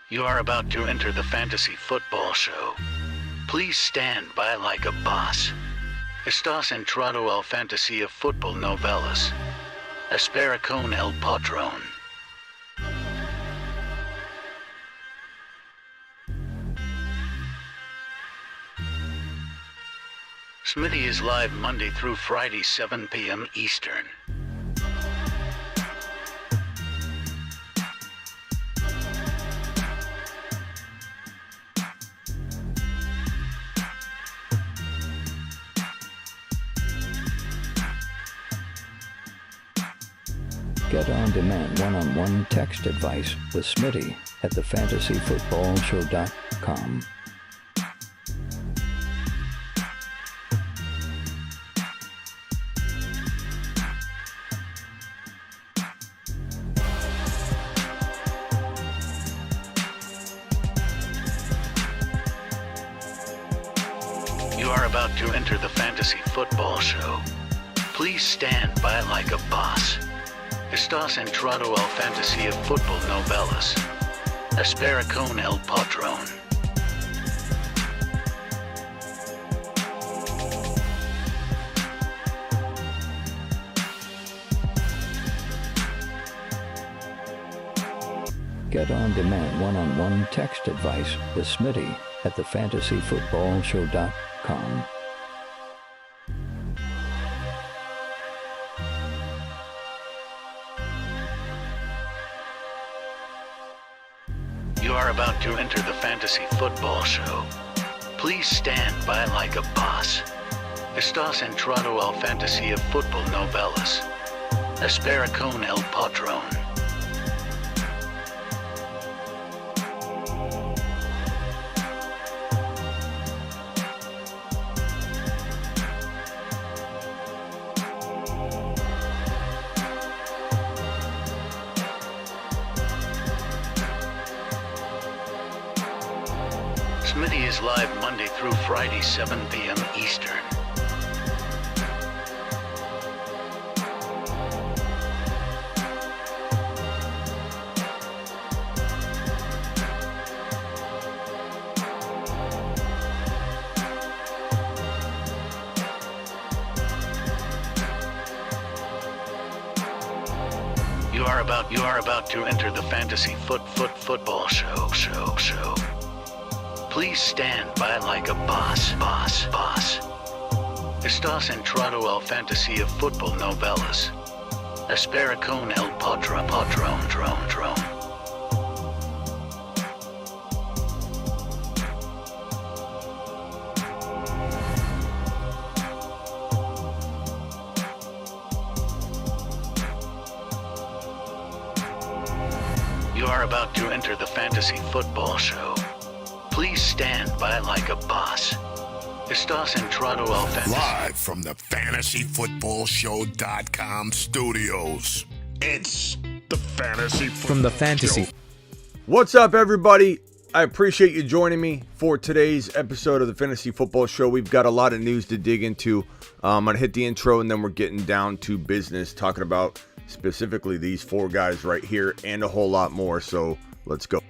You are about to enter the fantasy football show. Please stand by like a boss. Estás entrado al fantasía fútbol novelas. Espera con el patrón. Smitty is live Monday through Friday, 7 p.m. Eastern. Get on-demand one-on-one text advice with Smitty at thefantasyfootballshow.com. You are about to enter the fantasy football show. Please stand by like a boss. Estás entrado al fantasía fútbol novelas. Espera con el patrón. Get on-demand one-on-one text advice with Smitty at thefantasyfootballshow.com. You are about to enter the fantasy football show. Please stand by like a boss. Estás entrado al fantasía fútbol novelas. Espera con el patrón. Smitty is live Monday through Friday, 7 p.m. Eastern. You are about to enter the fantasy football show. Please stand by like a boss. Estás entrado al fantasía fútbol novelas. Espera con el patrón. You are about to enter the fantasy football show. Please stand by like a boss. Estás entrado al fantasy. Live from the fantasyfootballshow.com studios. It's the Fantasy From the Fantasy. Show. What's up, everybody? I appreciate you joining me for today's episode of the Fantasy Football Show. We've got a lot of news to dig into. I'm going to hit the intro, and then we're getting down to business, talking about specifically these four guys right here and a whole lot more. So let's go.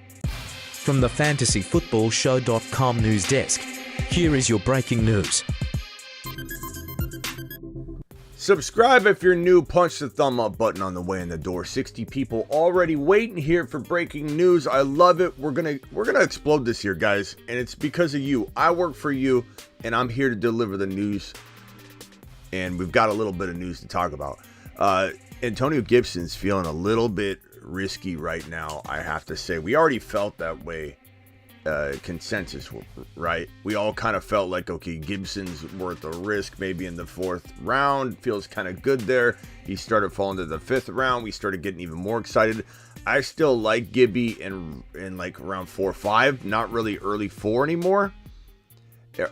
From the fantasyfootballshow.com news desk, here is your breaking news. Subscribe if you're new. Punch the thumb up button on the way in the door. 60 people already waiting here for breaking news. I love it. We're gonna explode this here, guys, and it's because of you. I work for you, and I'm here to deliver the news. And we've got a little bit of news to talk about. Antonio Gibson's feeling a little bit risky right now, I have to say. We already felt that way, consensus, right? We all kind of felt like, okay, Gibson's worth a risk, maybe in the 4th round. Feels kind of good there. He started falling to the 5th round. We started getting even more excited. I still like Gibby in like around 4 or 5, not really early 4 anymore.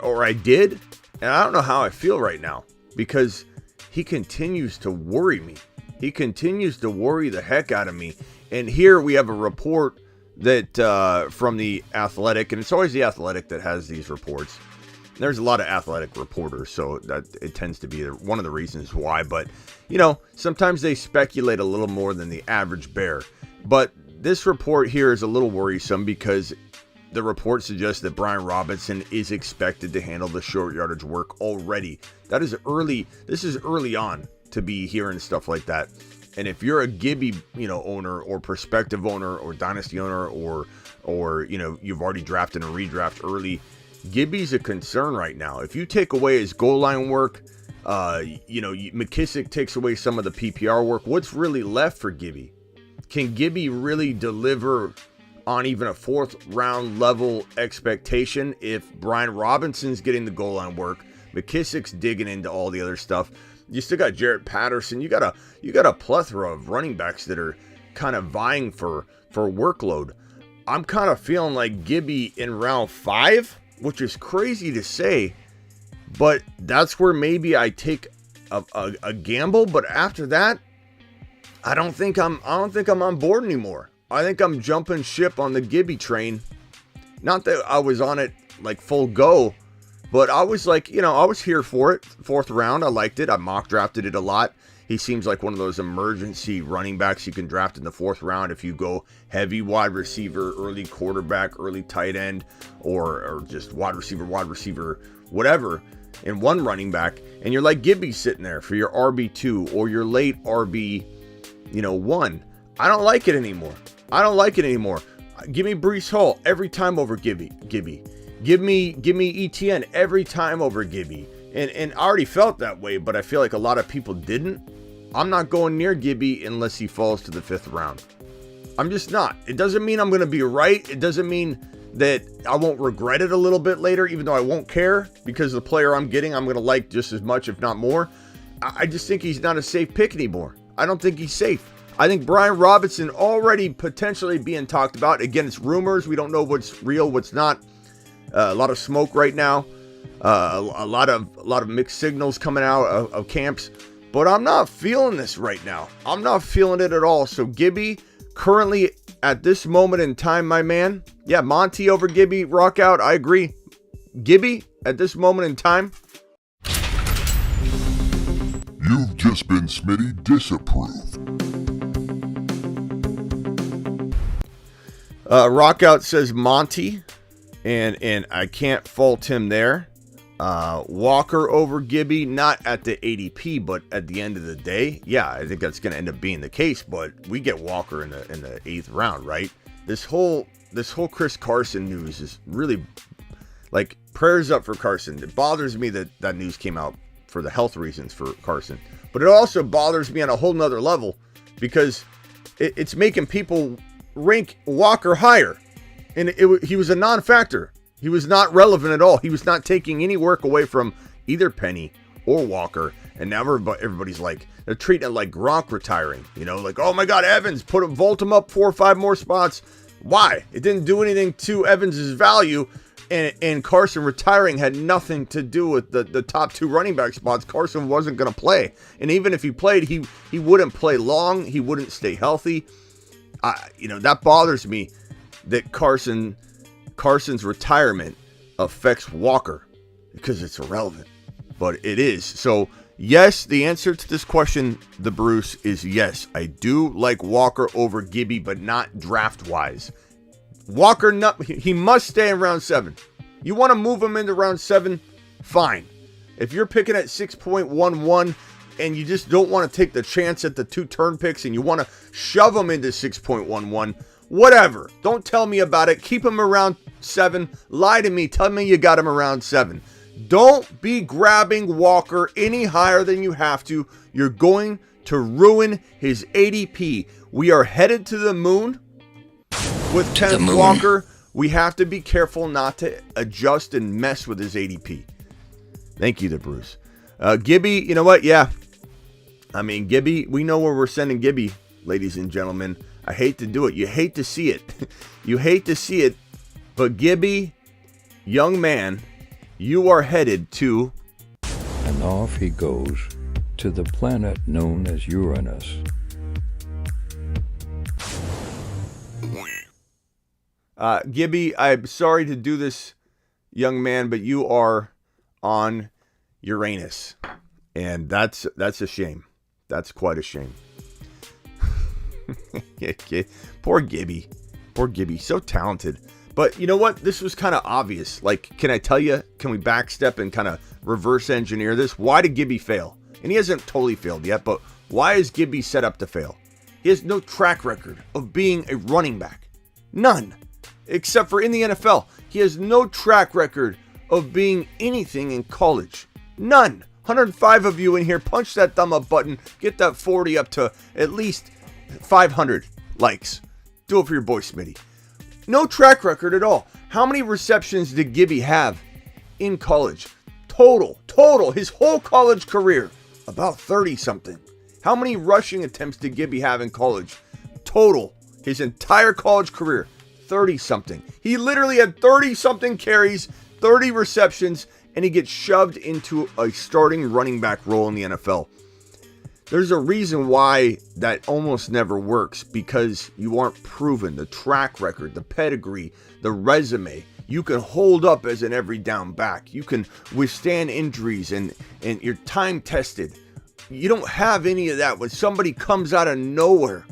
Or I did, and I don't know how I feel right now, because he continues to worry me. He continues to worry the heck out of me. And here we have a report that from the Athletic, and it's always the Athletic that has these reports. There's a lot of Athletic reporters, so that it tends to be one of the reasons why. But, you know, sometimes they speculate a little more than the average bear. But this report here is a little worrisome because the report suggests that Brian Robinson is expected to handle the short yardage work already. That is early. This is early on to be hearing stuff like that. And if you're a Gibby, owner or prospective owner or dynasty owner or you've already drafted and redraft early, Gibby's a concern right now. If you take away his goal line work, McKissick takes away some of the PPR work, what's really left for Gibby? Can Gibby really deliver on even a fourth round level expectation if Brian Robinson's getting the goal line work, McKissick's digging into all the other stuff? You still got Jarrett Patterson. You got a plethora of running backs that are kind of vying for workload. I'm kind of feeling like Gibby in round 5, which is crazy to say, but that's where maybe I take a gamble. But after that, I don't think I'm on board anymore. I think I'm jumping ship on the Gibby train. Not that I was on it like full go, but I was like, I was here for it. 4th round, I liked it. I mock drafted it a lot. He seems like one of those emergency running backs you can draft in the 4th round if you go heavy wide receiver, early quarterback, early tight end, or just wide receiver, whatever, in one running back. And you're like Gibby sitting there for your RB2 or your late RB, 1. I don't like it anymore. Give me Breece Hall every time over Gibby. Give me ETN every time over Gibby. And I already felt that way, but I feel like a lot of people didn't. I'm not going near Gibby unless he falls to the 5th round. I'm just not. It doesn't mean I'm going to be right. It doesn't mean that I won't regret it a little bit later, even though I won't care, because the player I'm getting, I'm going to like just as much, if not more. I just think he's not a safe pick anymore. I don't think he's safe. I think Brian Robinson already potentially being talked about. Again, it's rumors. We don't know what's real, what's not. A lot of smoke right now. A lot of mixed signals coming out of camps. But I'm not feeling this right now. I'm not feeling it at all. So Gibby, currently at this moment in time, my man. Yeah, Monty over Gibby, rock out. I agree. Gibby, at this moment in time. You've just been Smitty disapproved. Rockout says Monty, and I can't fault him there. Walker over Gibby, not at the ADP, but at the end of the day, yeah, I think that's going to end up being the case. But we get Walker in the 8th round, right? This whole Chris Carson news is really like prayers up for Carson. It bothers me that news came out for the health reasons for Carson, but it also bothers me on a whole nother level because it's making people rank Walker higher, and he was a non-factor. He was not relevant at all. He was not taking any work away from either Penny or Walker, and now everybody's like, they're treating it like Gronk retiring, like, oh my God, Evans, vault him up 4 or 5 more spots. Why? It didn't do anything to Evans's value, and Carson retiring had nothing to do with the top 2 running back spots. Carson wasn't going to play, and even if he played, he wouldn't play long. He wouldn't stay healthy. That bothers me that Carson's retirement affects Walker because it's irrelevant, but it is. So yes, the answer to this question, the Bruce, is yes. I do like Walker over Gibby, but not draft wise. Walker, he must stay in round 7. You want to move him into round 7? Fine. If you're picking at 6.11 and you just don't want to take the chance at the 2 turn picks and you want to shove him into 6.11, whatever. Don't tell me about it. Keep him around 7. Lie to me. Tell me you got him around 7. Don't be grabbing Walker any higher than you have to. You're going to ruin his ADP. We are headed to the moon with Kenneth Walker. We have to be careful not to adjust and mess with his ADP. Thank you to Bruce. Gibby, you know what? Yeah. I mean, Gibby, we know where we're sending Gibby, ladies and gentlemen. I hate to do it. You hate to see it. You hate to see it. But Gibby, young man, you are headed to... And off he goes to the planet known as Uranus. Gibby, I'm sorry to do this, young man, but you are on Uranus. And that's a shame. That's quite a shame. Poor Gibby. Poor Gibby. So talented. But you know what? This was kind of obvious. Like, can I tell you? Can we backstep and kind of reverse engineer this? Why did Gibby fail? And he hasn't totally failed yet, but why is Gibby set up to fail? He has no track record of being a running back. None. Except for in the NFL. He has no track record of being anything in college. None. 105 of you in here, punch that thumb up button. Get that 40 up to at least 500 likes. Do it for your boy Smitty. No track record at all. How many receptions did Gibby have in college? Total, his whole college career, about 30 something. How many rushing attempts did Gibby have in college? Total, his entire college career, 30 something. He literally had 30 something carries, 30 receptions, and he gets shoved into a starting running back role in the NFL. There's a reason why that almost never works, because you aren't proven. The track record, the pedigree, the resume. You can hold up as an every down back. You can withstand injuries and you're time tested. You don't have any of that when somebody comes out of nowhere.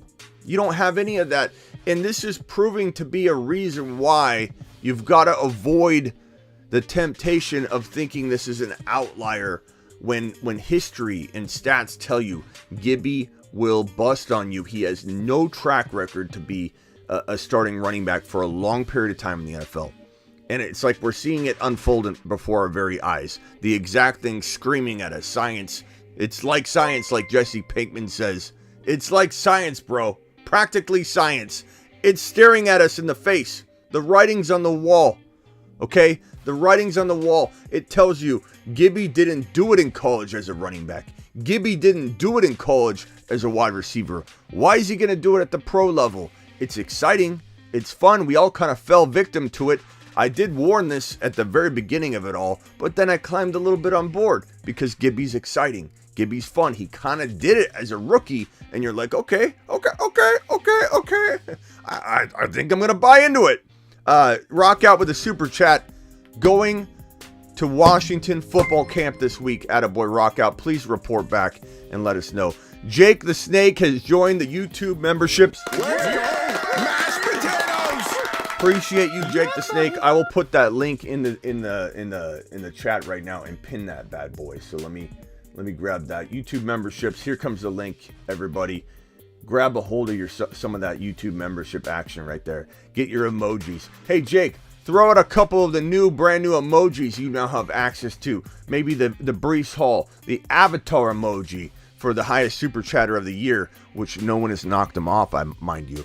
You don't have any of that. And this is proving to be a reason why you've got to avoid the temptation of thinking this is an outlier when history and stats tell you Gibby will bust on you. He has no track record to be a starting running back for a long period of time in the NFL. And it's like we're seeing it unfold before our very eyes. The exact thing screaming at us. Science. It's like science, like Jesse Pinkman says. It's like science, bro. Practically science. It's staring at us in the face. The writing's on the wall. Okay? The writing's on the wall. It tells you Gibby didn't do it in college as a running back. Gibby didn't do it in college as a wide receiver. Why is he going to do it at the pro level? It's exciting. It's fun. We all kind of fell victim to it. I did warn this at the very beginning of it all, but then I climbed a little bit on board because Gibby's exciting. Gibby's fun. He kind of did it as a rookie, and you're like, okay. I think I'm going to buy into it. Rock out with a super chat. Going to Washington football camp this week. Attaboy, rock out. Please report back and let us know. Jake the Snake has joined the YouTube memberships. Mashed potatoes! Appreciate you, Jake the Snake. I will put that link in the chat right now and pin that bad boy. So let me grab that. YouTube memberships. Here comes the link, everybody. Grab a hold of some of that YouTube membership action right there. Get your emojis. Hey, Jake. Throw out a couple of the brand new emojis you now have access to. Maybe the Brees Hall, the avatar emoji for the highest super chatter of the year, which no one has knocked them off, mind you.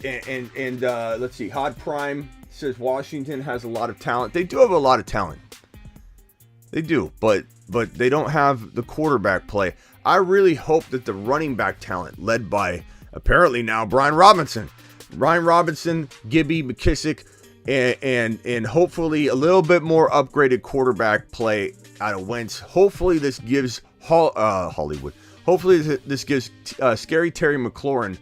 Let's see. Hot Prime says Washington has a lot of talent. They do have a lot of talent. They do, but they don't have the quarterback play. I really hope that the running back talent, led by apparently now Brian Robinson, Gibby, McKissick, and hopefully a little bit more upgraded quarterback play out of Wentz. Hopefully this gives Hollywood. Hopefully this gives Scary Terry McLaurin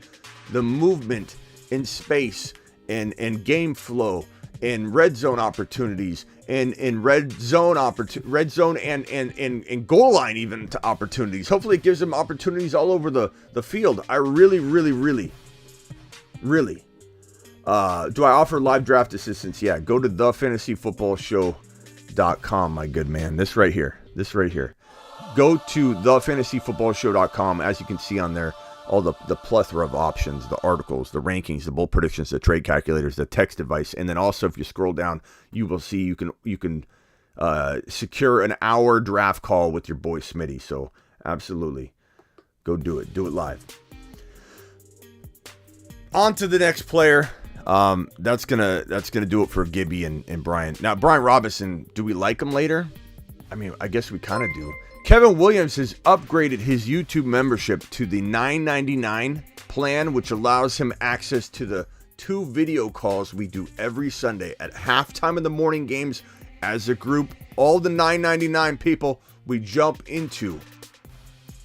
the movement in space and game flow and red zone opportunities and red zone and goal line even to opportunities. Hopefully it gives him opportunities all over the field. I really. Do I offer live draft assistance? Yeah, go to thefantasyfootballshow.com, my good man. This right here. Go to thefantasyfootballshow.com. As you can see on there, all the plethora of options, the articles, the rankings, the bold predictions, the trade calculators, the text device, and then also if you scroll down, you will see you can secure an hour draft call with your boy Smitty. So absolutely, go do it. Do it live. On to the next player. That's gonna do it for Gibby and Brian. Now, Brian Robinson, do we like him later? I mean, I guess we kind of do. Kevin Williams has upgraded his YouTube membership to the $9.99 plan, which allows him access to the 2 video calls we do every Sunday at halftime of the morning games as a group. All the $9.99 people, we jump into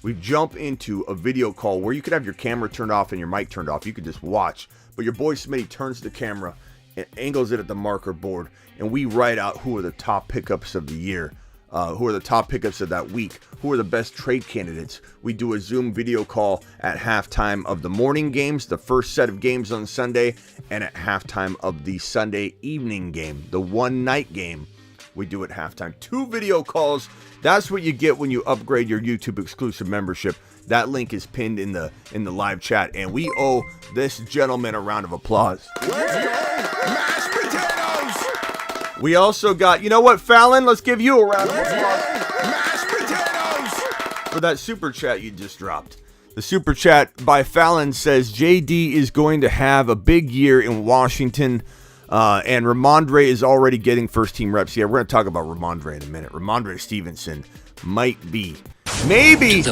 a video call where you could have your camera turned off and your mic turned off. You could just watch. But your boy Smitty turns the camera and angles it at the marker board, and we write out who are the top pickups of the year who are the top pickups of that week, who are the best trade candidates. We do a Zoom video call at halftime of the morning games, the first set of games on Sunday, and at halftime of the Sunday evening game, the one night game. We do at halftime. 2 video calls. That's what you get when you upgrade your YouTube exclusive membership. That link is pinned in the live chat, and we owe this gentleman a round of applause. Let's go! Mashed potatoes! We also got, you know what, Fallon? Let's give you a round of applause Mashed potatoes! for that super chat you just dropped. The super chat by Fallon says JD is going to have a big year in Washington. And Ramondre is already getting first-team reps. Yeah, we're going to talk about Ramondre in a minute. Ramondre Stevenson might be, maybe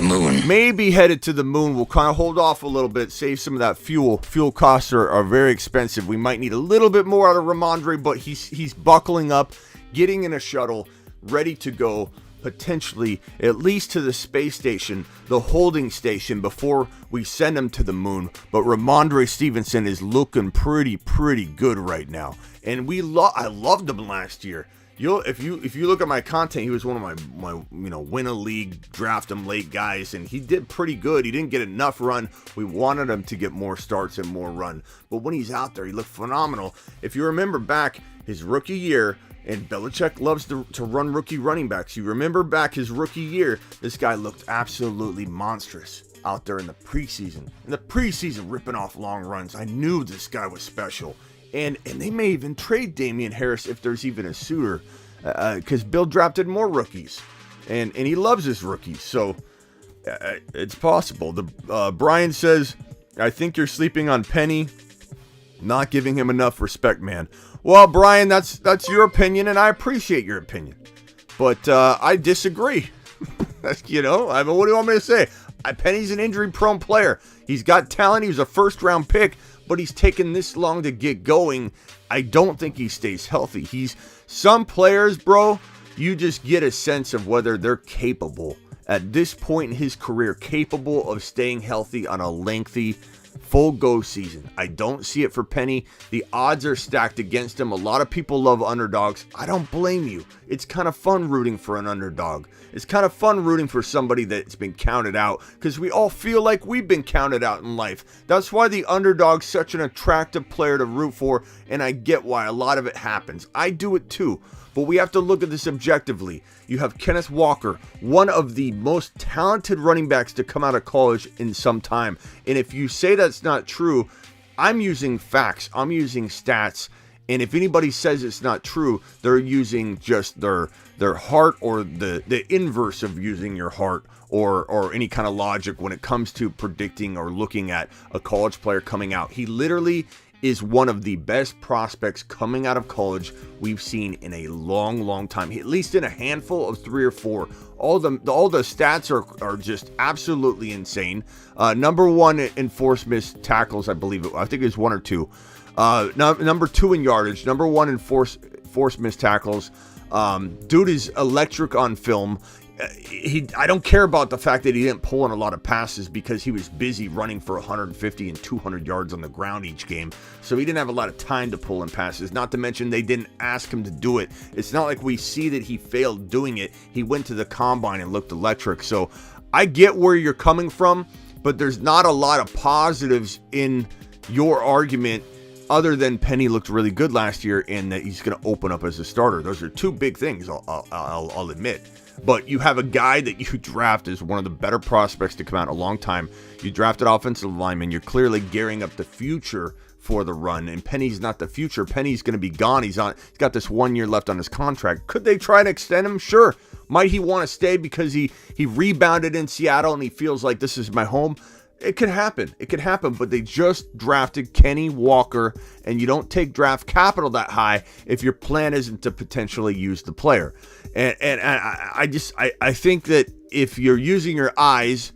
headed to the moon. We'll kind of hold off a little bit, save some of that fuel. Fuel costs are very expensive. We might need a little bit more out of Ramondre, but he's buckling up, getting in a shuttle, ready to go, potentially at least to the space station, the holding station, before we send him to the moon. But Ramondre Stevenson is looking pretty good right now, and I loved him last year. If you look at my content, he was one of my win a league, draft him late guys, and he did pretty good. He didn't get enough run. We wanted him to get more starts and more run, but when he's out there, he looked phenomenal. If you remember back his rookie year, and Belichick loves to run rookie running backs. You remember back his rookie year, this guy looked absolutely monstrous out there in the preseason. Ripping off long runs. I knew this guy was special. And they may even trade Damian Harris if there's even a suitor, because Bill drafted more rookies. And he loves his rookies. So it's possible. Brian says, I think you're sleeping on Penny. Not giving him enough respect, man. Well, Brian, that's your opinion, and I appreciate your opinion. But I disagree. What do you want me to say? Penny's an injury-prone player. He's got talent. He was a first-round pick, but he's taken this long to get going. I don't think he stays healthy. Some players, bro, you just get a sense of whether they're capable, at this point in his career, capable of staying healthy on a lengthy full go season. I don't see it for Penny. The odds are stacked against him. A lot of people love underdogs. I don't blame you. It's kind of fun rooting for an underdog. It's kind of fun rooting for somebody that's been counted out, because we all feel like we've been counted out in life. That's why the underdog's such an attractive player to root for, and I get why a lot of it happens. I do it too. But we have to look at this objectively. You have Kenneth Walker, one of the most talented running backs to come out of college in some time. And if you say that's not true, I'm using facts. I'm using stats. And if anybody says it's not true, they're using just their heart, or the inverse of using your heart, or any kind of logic when it comes to predicting or looking at a college player coming out. He literally is one of the best prospects coming out of college we've seen in a long time, at least in a handful of 3 or 4. All the stats are just absolutely insane. Number 1 in forced missed tackles, I think it was 1 or 2. Number 2 in yardage. Number 1 in forced missed tackles. Dude is electric on film. I don't care about the fact that he didn't pull in a lot of passes, because he was busy running for 150 and 200 yards on the ground each game. So he didn't have a lot of time to pull in passes. Not to mention they didn't ask him to do it. It's not like we see that he failed doing it. He went to the combine and looked electric. So I get where you're coming from, but there's not a lot of positives in your argument other than Penny looked really good last year and that he's going to open up as a starter. Those are 2 big things, I'll admit. But you have a guy that you draft as one of the better prospects to come out in a long time. You drafted offensive lineman. You're clearly gearing up the future for the run. And Penny's not the future. Penny's going to be gone. He's got this 1 year left on his contract. Could they try to extend him? Sure. Might he want to stay because he rebounded in Seattle and he feels like this is my home? It could happen. But they just drafted Kenny Walker, and you don't take draft capital that high if your plan isn't to potentially use the player. And I think that if you're using your eyes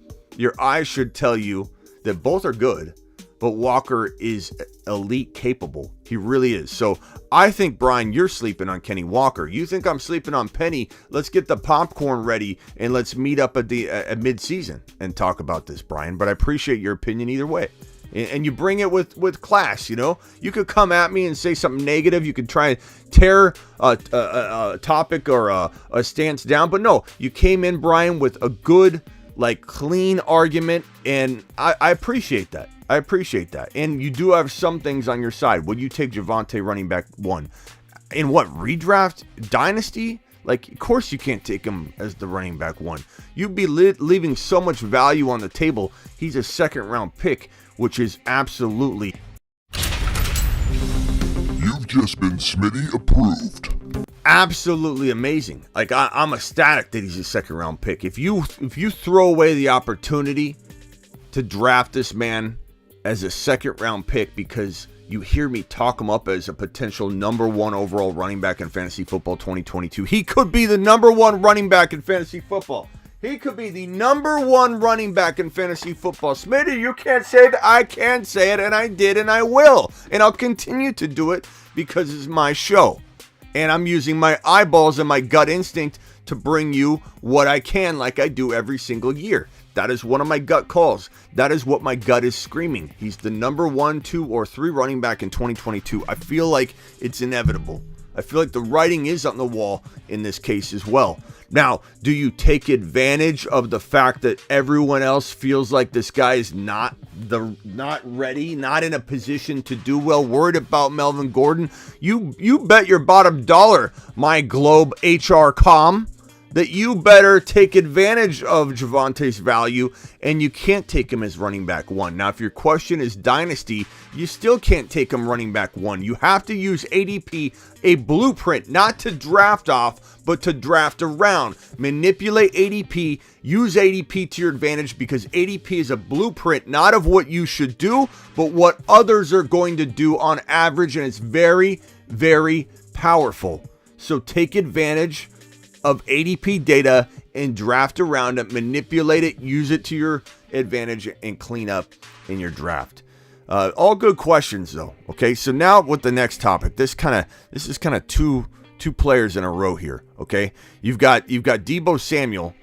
should tell you that both are good, but Walker is elite capable. He really is. So I think, Brian, you're sleeping on Kenny Walker. You think I'm sleeping on Penny. Let's get the popcorn ready and let's meet up at mid-season and talk about this, Brian. But I appreciate your opinion either way. And you bring it with class, you know? You could come at me and say something negative. You could try and tear a topic or a stance down. But no, you came in, Brian, with a good, like, clean argument. And I appreciate that. I appreciate that. And you do have some things on your side. Would you take Javonte running back 1? In what, redraft? Dynasty? Like, of course you can't take him as the running back 1. You'd be leaving so much value on the table. He's a second-round pick, which is absolutely... You've just been Smitty approved. Absolutely amazing. Like, I'm ecstatic that he's a second-round pick. If you throw away the opportunity to draft this man as a second-round pick because you hear me talk him up as a potential number 1 overall running back in fantasy football 2022. He could be the number 1 running back in fantasy football. He could be the number 1 running back in fantasy football. Smitty, you can't say it. I can say it, and I did, and I will. And I'll continue to do it because it's my show. And I'm using my eyeballs and my gut instinct to bring you what I can, like I do every single year. That is one of my gut calls. That is what my gut is screaming. He's the number 1, 2, or 3 running back in 2022. I feel like it's inevitable. I feel like the writing is on the wall in this case as well. Now, do you take advantage of the fact that everyone else feels like this guy is not ready, not in a position to do well, worried about Melvin Gordon? You bet your bottom dollar, my Globe HR comm, that you better take advantage of Javonte's value, and you can't take him as running back 1. Now, if your question is dynasty, you still can't take him running back 1. You have to use ADP, a blueprint, not to draft off, but to draft around. Manipulate ADP, use ADP to your advantage, because ADP is a blueprint, not of what you should do, but what others are going to do on average, and it's very, very powerful. So take advantage of ADP data and draft around it, manipulate it, use it to your advantage, and clean up in your draft. All good questions though. Okay, so now with the next topic, this is kind of two players in a row here. Okay, you've got Deebo Samuel.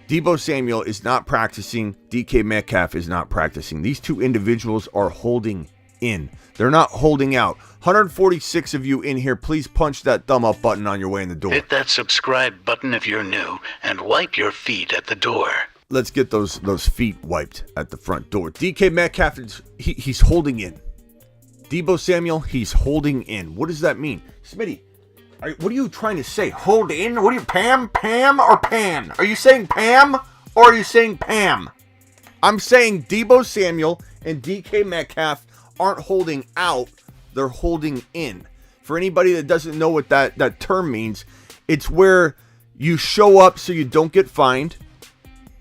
Deebo Samuel is not practicing. DK Metcalf is not practicing. These two individuals are holding in. They're not holding out. 146 of you in here, please punch that thumb up button on your way in the door. Hit that subscribe button if you're new, and wipe your feet at the door. Let's get those feet wiped at the front door. DK Metcalf, he's holding in. Deebo Samuel, he's holding in. What does that mean? Smitty, what are you trying to say? Hold in? What are you, Pam or Pan? Are you saying Pam or are you saying Pam? I'm saying Deebo Samuel and DK Metcalf aren't holding out, they're holding in. For anybody that doesn't know what that term means, it's where you show up so you don't get fined.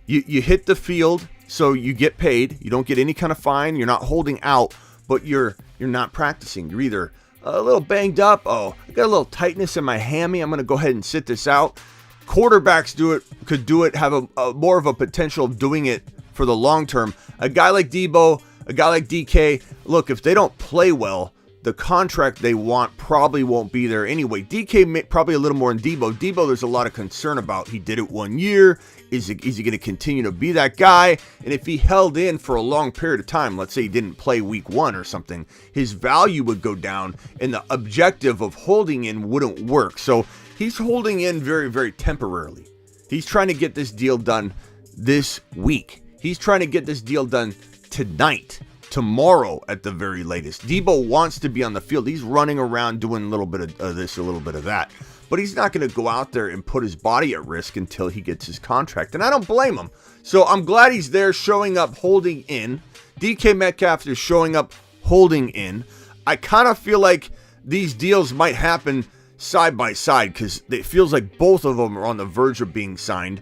You hit the field so you get paid. You don't get any kind of fine. You're not holding out, but you're not practicing. You're either a little banged up. Oh, I got a little tightness in my hammy. I'm going to go ahead and sit this out. Quarterbacks could do it, have a more of a potential of doing it for the long term. A guy like Deebo, a guy like DK, look, if they don't play well, the contract they want probably won't be there anyway. DK probably a little more than Deebo. Deebo, there's a lot of concern about. He did it 1 year. Is he going to continue to be that guy? And if he held in for a long period of time, let's say he didn't play week 1 or something, his value would go down and the objective of holding in wouldn't work. So he's holding in very, very temporarily. He's trying to get this deal done this week. He's trying to get this deal done tonight, tomorrow at the very latest. Deebo wants to be on the field. He's running around doing a little bit of this, a little bit of that. But he's not going to go out there and put his body at risk until he gets his contract. And I don't blame him. So I'm glad he's there showing up, holding in. DK Metcalf is showing up, holding in. I kind of feel like these deals might happen side by side because it feels like both of them are on the verge of being signed.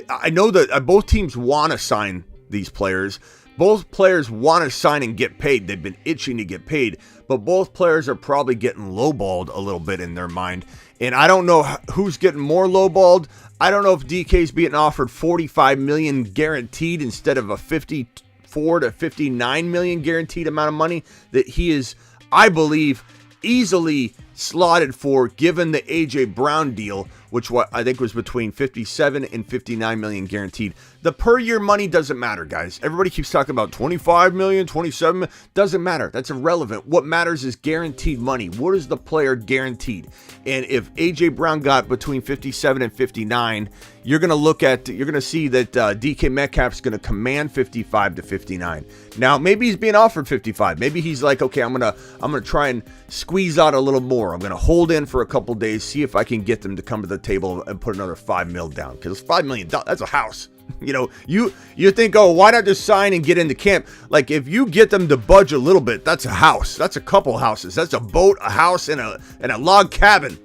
I know that both teams want to sign these players. Both players want to sign and get paid. They've been itching to get paid, but both players are probably getting lowballed a little bit in their mind. And I don't know who's getting more lowballed. I don't know if DK's being offered $45 million guaranteed instead of a $54 to $59 million guaranteed amount of money that he is, I believe, easily slotted for, given the AJ Brown deal, which I think was between 57 and 59 million guaranteed. The per year money doesn't matter, guys. Everybody keeps talking about 25 million, 27 million. Doesn't matter. That's irrelevant. What matters is guaranteed money. What is the player guaranteed? And if AJ Brown got between 57 and 59, you're going to see that DK Metcalf's going to command 55 to 59. Now, maybe he's being offered 55. Maybe he's like, okay, I'm going to try and squeeze out a little more. I'm going to hold in for a couple days, see if I can get them to come to the table and put another $5 million down, because $5 million, that's a house. You know, you think, oh, why not just sign and get into camp? Like, if you get them to budge a little bit, that's a house. That's a couple houses. That's a boat, a house, and a log cabin.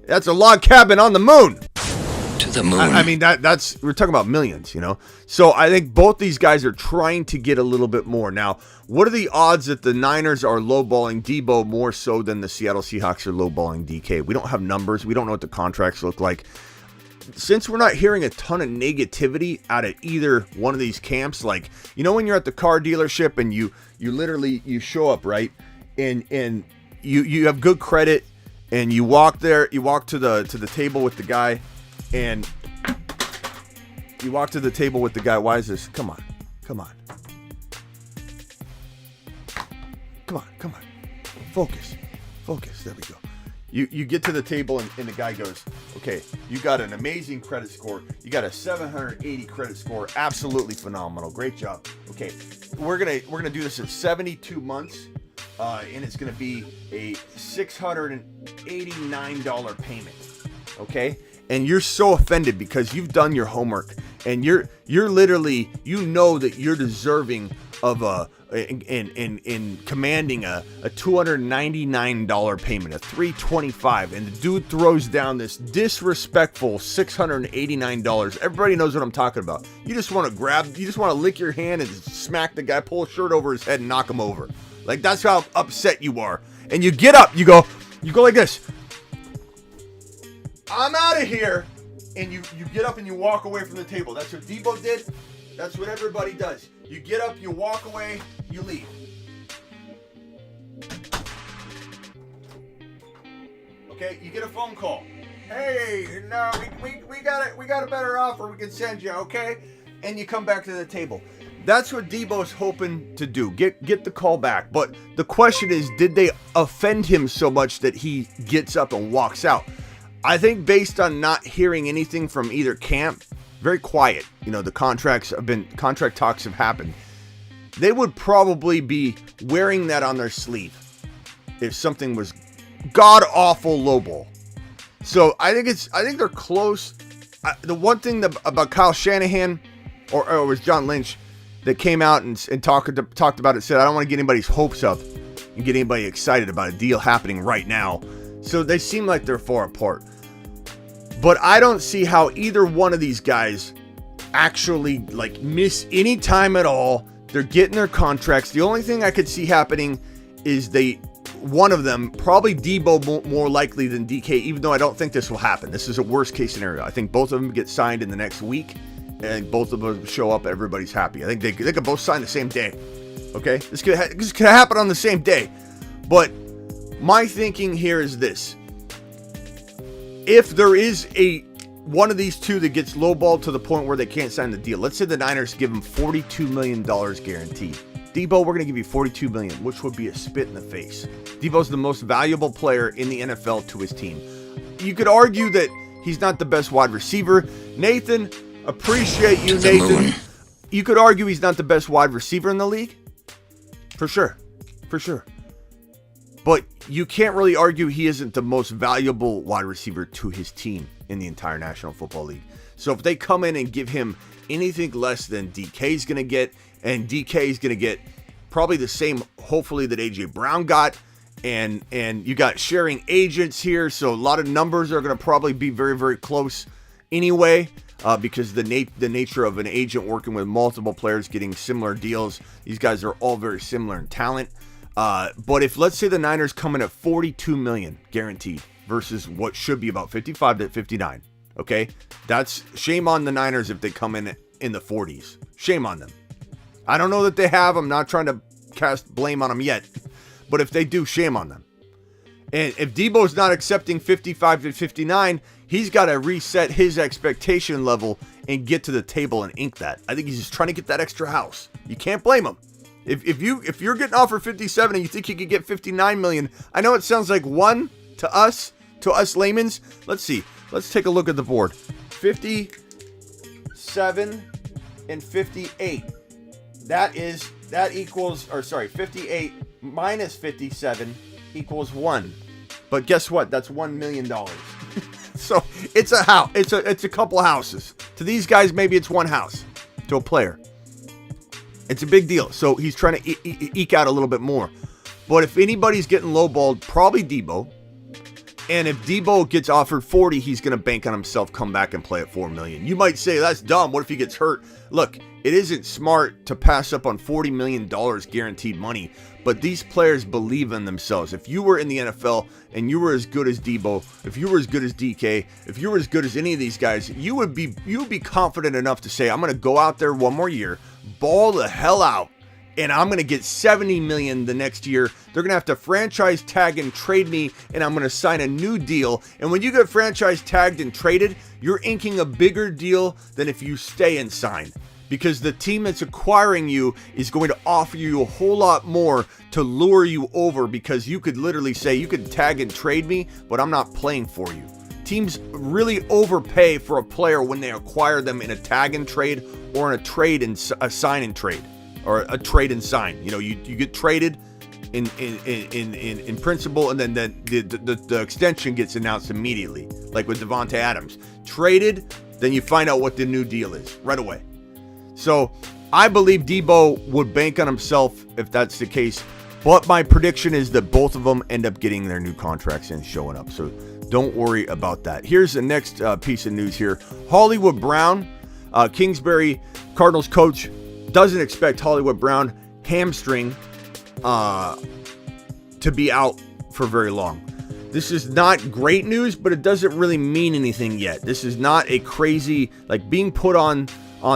That's a log cabin on the moon. To the moon. I mean, that's we're talking about millions, you know. So I think both these guys are trying to get a little bit more. Now, what are the odds that the Niners are lowballing Deebo more so than the Seattle Seahawks are lowballing DK? We don't have numbers. We don't know what the contracts look like. Since we're not hearing a ton of negativity out of either one of these camps, like, you know, when you're at the car dealership and you literally show up, right, and you have good credit, and you walk to the table with the guy, and you walk to the table with the guy. Why is this? Come on. Focus. There we go. You get to the table and the guy goes, okay, you got an amazing credit score. You got a 780 credit score. Absolutely phenomenal. Great job. Okay, we're gonna do this in 72 months, and it's gonna be a $689 payment. Okay, and you're so offended because you've done your homework, and you're literally, you know that you're deserving of in commanding a $299 payment, a $325, and the dude throws down this disrespectful $689. Everybody knows what I'm talking about. You just want to lick your hand and smack the guy, pull a shirt over his head and knock him over. Like, that's how upset you are. And you get up, you go like this. I'm out of here. And you get up and you walk away from the table. That's what Deebo did. That's what everybody does. You get up, you walk away, you leave. Okay, you get a phone call. Hey, no, we got a better offer we can send you, okay? And you come back to the table. That's what Deebo's hoping to do. Get the call back. But the question is, did they offend him so much that he gets up and walks out? I think based on not hearing anything from either camp, very quiet. You know, the contract talks have happened. They would probably be wearing that on their sleeve if something was god awful lowball. So I think they're close. The one thing about Kyle Shanahan, or it was John Lynch, that came out and talked about it, said, I don't want to get anybody's hopes up and get anybody excited about a deal happening right now. So they seem like they're far apart. But I don't see how either one of these guys actually like miss any time at all. They're getting their contracts. The only thing I could see happening is one of them, probably Deebo more likely than DK, even though I don't think this will happen. This is a worst case scenario. I think both of them get signed in the next week, and both of them show up. Everybody's happy. I think they could both sign the same day. Okay, this could happen on the same day. But my thinking here is this: if there is one of these two that gets lowballed to the point where they can't sign the deal, let's say the Niners give him $42 million guaranteed. Deebo, we're going to give you $42 million, which would be a spit in the face. Deebo's the most valuable player in the NFL to his team. You could argue that he's not the best wide receiver. Nathan, appreciate you, Nathan. You could argue he's not the best wide receiver in the league. For sure. But you can't really argue he isn't the most valuable wide receiver to his team in the entire National Football League. So if they come in and give him anything less than DK's going to get, and DK's going to get probably the same, hopefully, that AJ Brown got, and you got sharing agents here, so a lot of numbers are going to probably be very, very close anyway, because the nature of an agent working with multiple players getting similar deals, these guys are all very similar in talent. But if, let's say, the Niners come in at $42 million guaranteed versus what should be about 55 to 59, okay? That's shame on the Niners if they come in the 40s. Shame on them. I don't know that they have. I'm not trying to cast blame on them yet. But if they do, shame on them. And if Deebo's not accepting 55 to 59, he's got to reset his expectation level and get to the table and ink that. I think he's just trying to get that extra house. You can't blame him. If you're getting offered 57 and you think you could get 59 million, I know it sounds like one to us layman's. Let's see. Let's take a look at the board. 57 and 58. That equals 58 minus 57 equals 1. But guess what? That's $1 million. So it's a house. It's a couple houses. To these guys, maybe it's one house. To a player, it's a big deal. So he's trying to eke out a little bit more. But if anybody's getting lowballed, probably Deebo. And if Deebo gets offered 40, he's going to bank on himself, come back and play at $4 million. You might say that's dumb. What if he gets hurt? Look, it isn't smart to pass up on $40 million guaranteed money, but these players believe in themselves. If you were in the NFL and you were as good as Deebo, if you were as good as DK, if you were as good as any of these guys, you would be confident enough to say, I'm going to go out there one more year, ball the hell out, and I'm going to get $70 million the next year. They're going to have to franchise tag and trade me, and I'm going to sign a new deal. And when you get franchise tagged and traded, you're inking a bigger deal than if you stay and sign. Because the team that's acquiring you is going to offer you a whole lot more to lure you over, because you could literally say, you could tag and trade me, but I'm not playing for you. Teams really overpay for a player when they acquire them in a tag and trade or in a trade and a sign and trade. Or a trade and sign. You know, you get traded in principle, and then the extension gets announced immediately, like with Devontae Adams. Traded, then you find out what the new deal is right away. So I believe Deebo would bank on himself if that's the case. But my prediction is that both of them end up getting their new contracts and showing up. So don't worry about that. Here's the next piece of news here. Hollywood Brown, Kingsbury Cardinals coach, doesn't expect Hollywood Brown hamstring to be out for very long. This is not great news, but it doesn't really mean anything yet. This is not a crazy, like being put on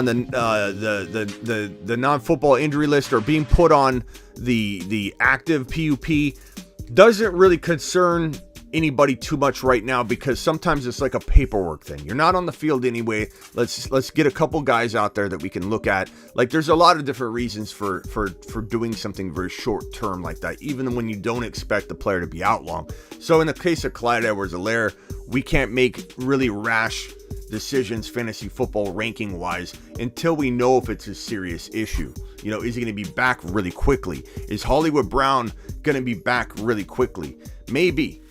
the non-football injury list or being put on the active PUP doesn't really concern anybody too much right now, because sometimes it's like a paperwork thing. You're not on the field anyway. Let's get a couple guys out there that we can look at. Like, there's a lot of different reasons for doing something very short term like that, even when you don't expect the player to be out long. So in the case of Clyde Edwards-Helaire, we can't make really rash decisions fantasy football ranking wise until we know if it's a serious issue. You know, is he going to be back really quickly? Is Hollywood Brown going to be back really quickly? Maybe.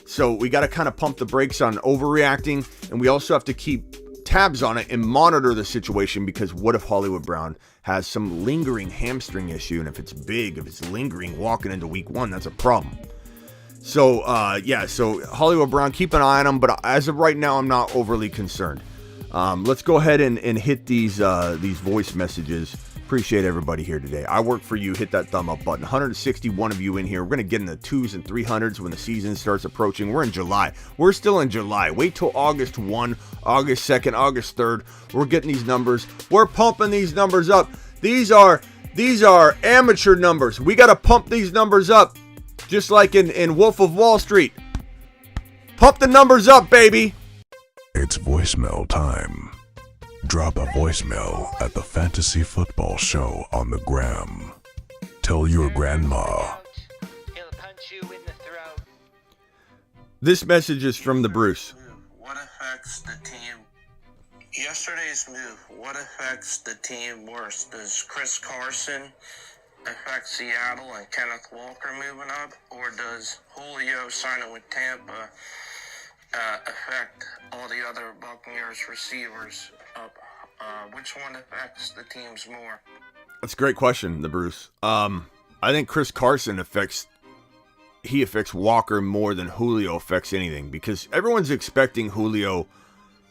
So we got to kind of pump the brakes on overreacting, and we also have to keep tabs on it and monitor the situation, because what if Hollywood Brown has some lingering hamstring issue? And if it's big, if it's lingering walking into week 1, that's a problem. So, so Hollywood Brown, keep an eye on him, but as of right now, I'm not overly concerned. Let's go ahead and hit these voice messages. Appreciate everybody here today. I work for you. Hit that thumb up button. 161 of you in here. We're going to get in the 2s and 300s when the season starts approaching. We're in July. We're still in July. Wait till August 1, August 2nd, August 3rd. We're getting these numbers. We're pumping these numbers up. These are amateur numbers. We got to pump these numbers up, just like in Wolf of Wall Street. Pump the numbers up, baby. It's voicemail time. Drop a voicemail at the Fantasy Football Show on the gram. Tell your grandma. He'll punch you in the throat. This message is from the Bruce. What affects the team? Yesterday's move, what affects the team worse? Does Chris Carson affect Seattle and Kenneth Walker moving up? Or does Julio signing with Tampa affect all the other Buccaneers receivers up? Which one affects the teams more? That's a great question, the Bruce. I think Chris Carson affects Walker more than Julio affects anything, because everyone's expecting Julio,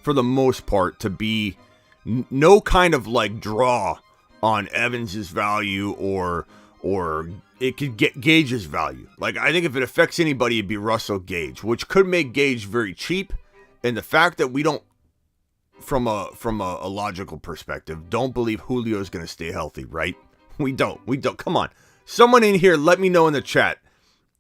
for the most part, to be no kind of like draw on Evans's value or it could get Gage's value. Like, I think if it affects anybody, it'd be Russell Gage, which could make Gage very cheap. And the fact that we don't, from a logical perspective, don't believe Julio is going to stay healthy, right? We don't. Come on. Someone in here, let me know in the chat.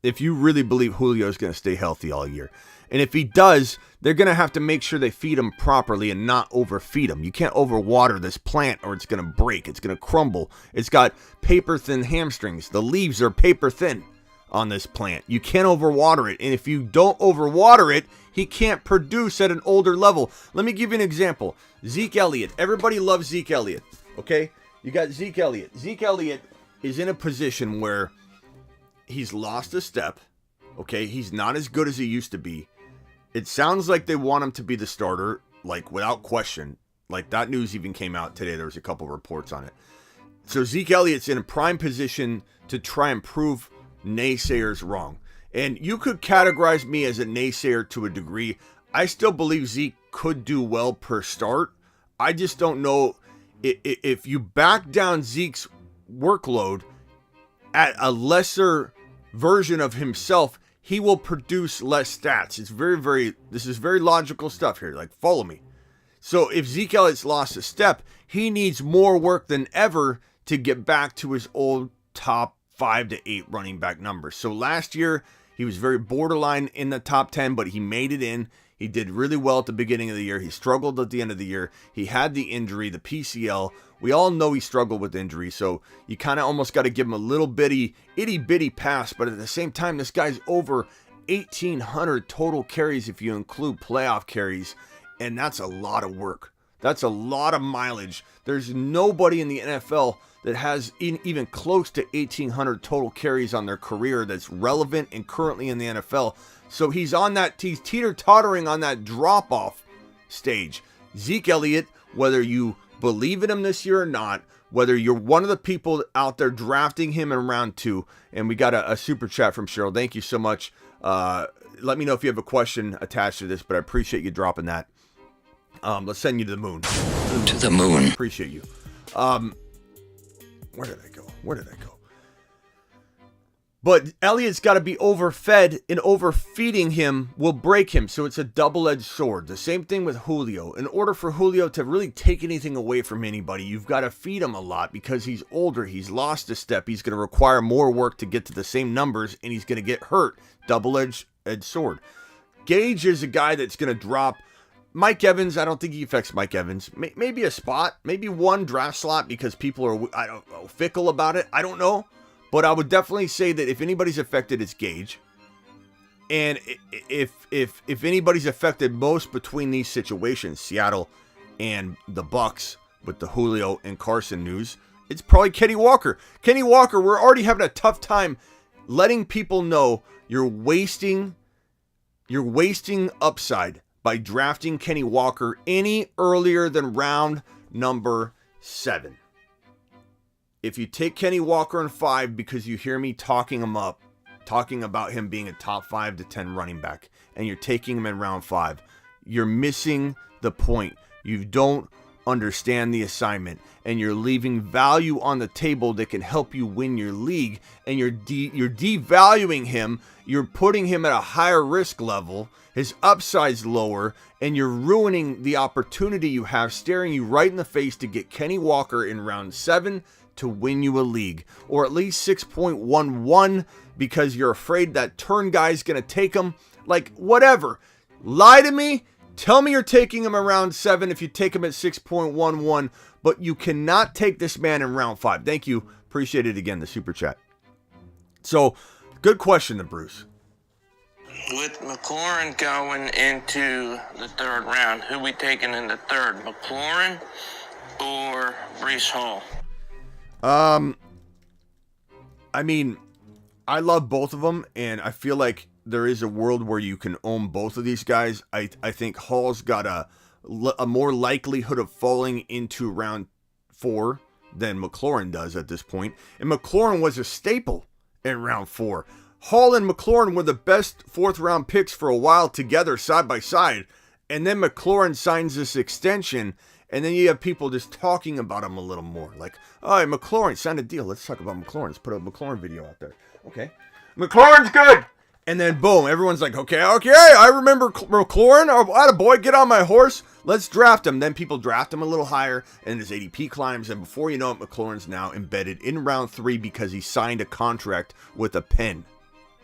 if you really believe Julio is going to stay healthy all year. And if he does, they're going to have to make sure they feed him properly and not overfeed him. You can't overwater this plant or it's going to break. It's going to crumble. It's got paper-thin hamstrings. The leaves are paper-thin on this plant. You can't overwater it. And if you don't overwater it, he can't produce at an older level. Let me give you an example. Zeke Elliott. Everybody loves Zeke Elliott. Okay? You got Zeke Elliott. Zeke Elliott is in a position where he's lost a step. Okay? He's not as good as he used to be. It sounds like they want him to be the starter, like without question. Like that news even came out today. There was a couple reports on it. So Zeke Elliott's in a prime position to try and prove naysayers wrong. And you could categorize me as a naysayer to a degree. I still believe Zeke could do well per start. I just don't know if you back down Zeke's workload at a lesser version of himself, he will produce less stats. It's this is very logical stuff here. Like, follow me. So if Zeke Elliott's lost a step, he needs more work than ever to get back to his old top 5 to 8 running back numbers. So last year, he was very borderline in the top 10, but he made it in. He did really well at the beginning of the year. He struggled at the end of the year. He had the injury, the PCL. We all know he struggled with injury, so you kind of almost got to give him a little itty-bitty pass, but at the same time, this guy's over 1,800 total carries if you include playoff carries, and that's a lot of work. That's a lot of mileage. There's nobody in the NFL that has even close to 1,800 total carries on their career that's relevant and currently in the NFL. So he's teeter-tottering on that drop-off stage. Zeke Elliott, whether you believe in him this year or not, whether you're one of the people out there drafting him in round 2, and we got a super chat from Cheryl. Thank you so much. Let me know if you have a question attached to this, but I appreciate you dropping that. Let's send you to the moon. To the moon. Appreciate you. Where did I go? But Elliott's got to be overfed, and overfeeding him will break him. So it's a double-edged sword. The same thing with Julio. In order for Julio to really take anything away from anybody, you've got to feed him a lot because he's older. He's lost a step. He's going to require more work to get to the same numbers, and he's going to get hurt. Double-edged sword. Gage is a guy that's going to drop. Mike Evans, I don't think he affects Mike Evans. Maybe a spot, maybe one draft slot because people are, fickle about it. I don't know. But I would definitely say that if anybody's affected, it's Gage. And if anybody's affected most between these situations, Seattle and the Bucks with the Julio and Carson news, it's probably Kenny Walker. Kenny Walker, we're already having a tough time letting people know you're wasting upside by drafting Kenny Walker any earlier than round number 7. If you take Kenny Walker in 5 because you hear me talking about him being a top 5 to 10 running back, and you're taking him in round 5, you're missing the point. You don't understand the assignment, and you're leaving value on the table that can help you win your league, and you're devaluing him. You're putting him at a higher risk level. His upside's lower, and you're ruining the opportunity you have, staring you right in the face to get Kenny Walker in round 7 to win you a league, or at least 6.11 because you're afraid that turn guy's going to take him. Like, whatever. Lie to me. Tell me you're taking him around 7 if you take him at 6.11, but you cannot take this man in round 5. Thank you. Appreciate it again, the super chat. So, good question to Bruce. With McLaurin going into the 3rd round, who we taking in the 3rd? McLaurin or Breece Hall? I mean, I love both of them, and I feel like there is a world where you can own both of these guys. I think Hall's got a more likelihood of falling into round 4 than McLaurin does at this point. And McLaurin was a staple in round 4. Hall and McLaurin were the best 4th round picks for a while together, side by side. And then McLaurin signs this extension, and then you have people just talking about him a little more. Like, oh, McLaurin signed a deal. Let's talk about McLaurin. Let's put a McLaurin video out there. Okay. McLaurin's good. And then, boom, everyone's like, okay, I remember McLaurin. Oh, boy, get on my horse. Let's draft him. Then people draft him a little higher, and his ADP climbs. And before you know it, McLaurin's now embedded in round 3 because he signed a contract with a pen.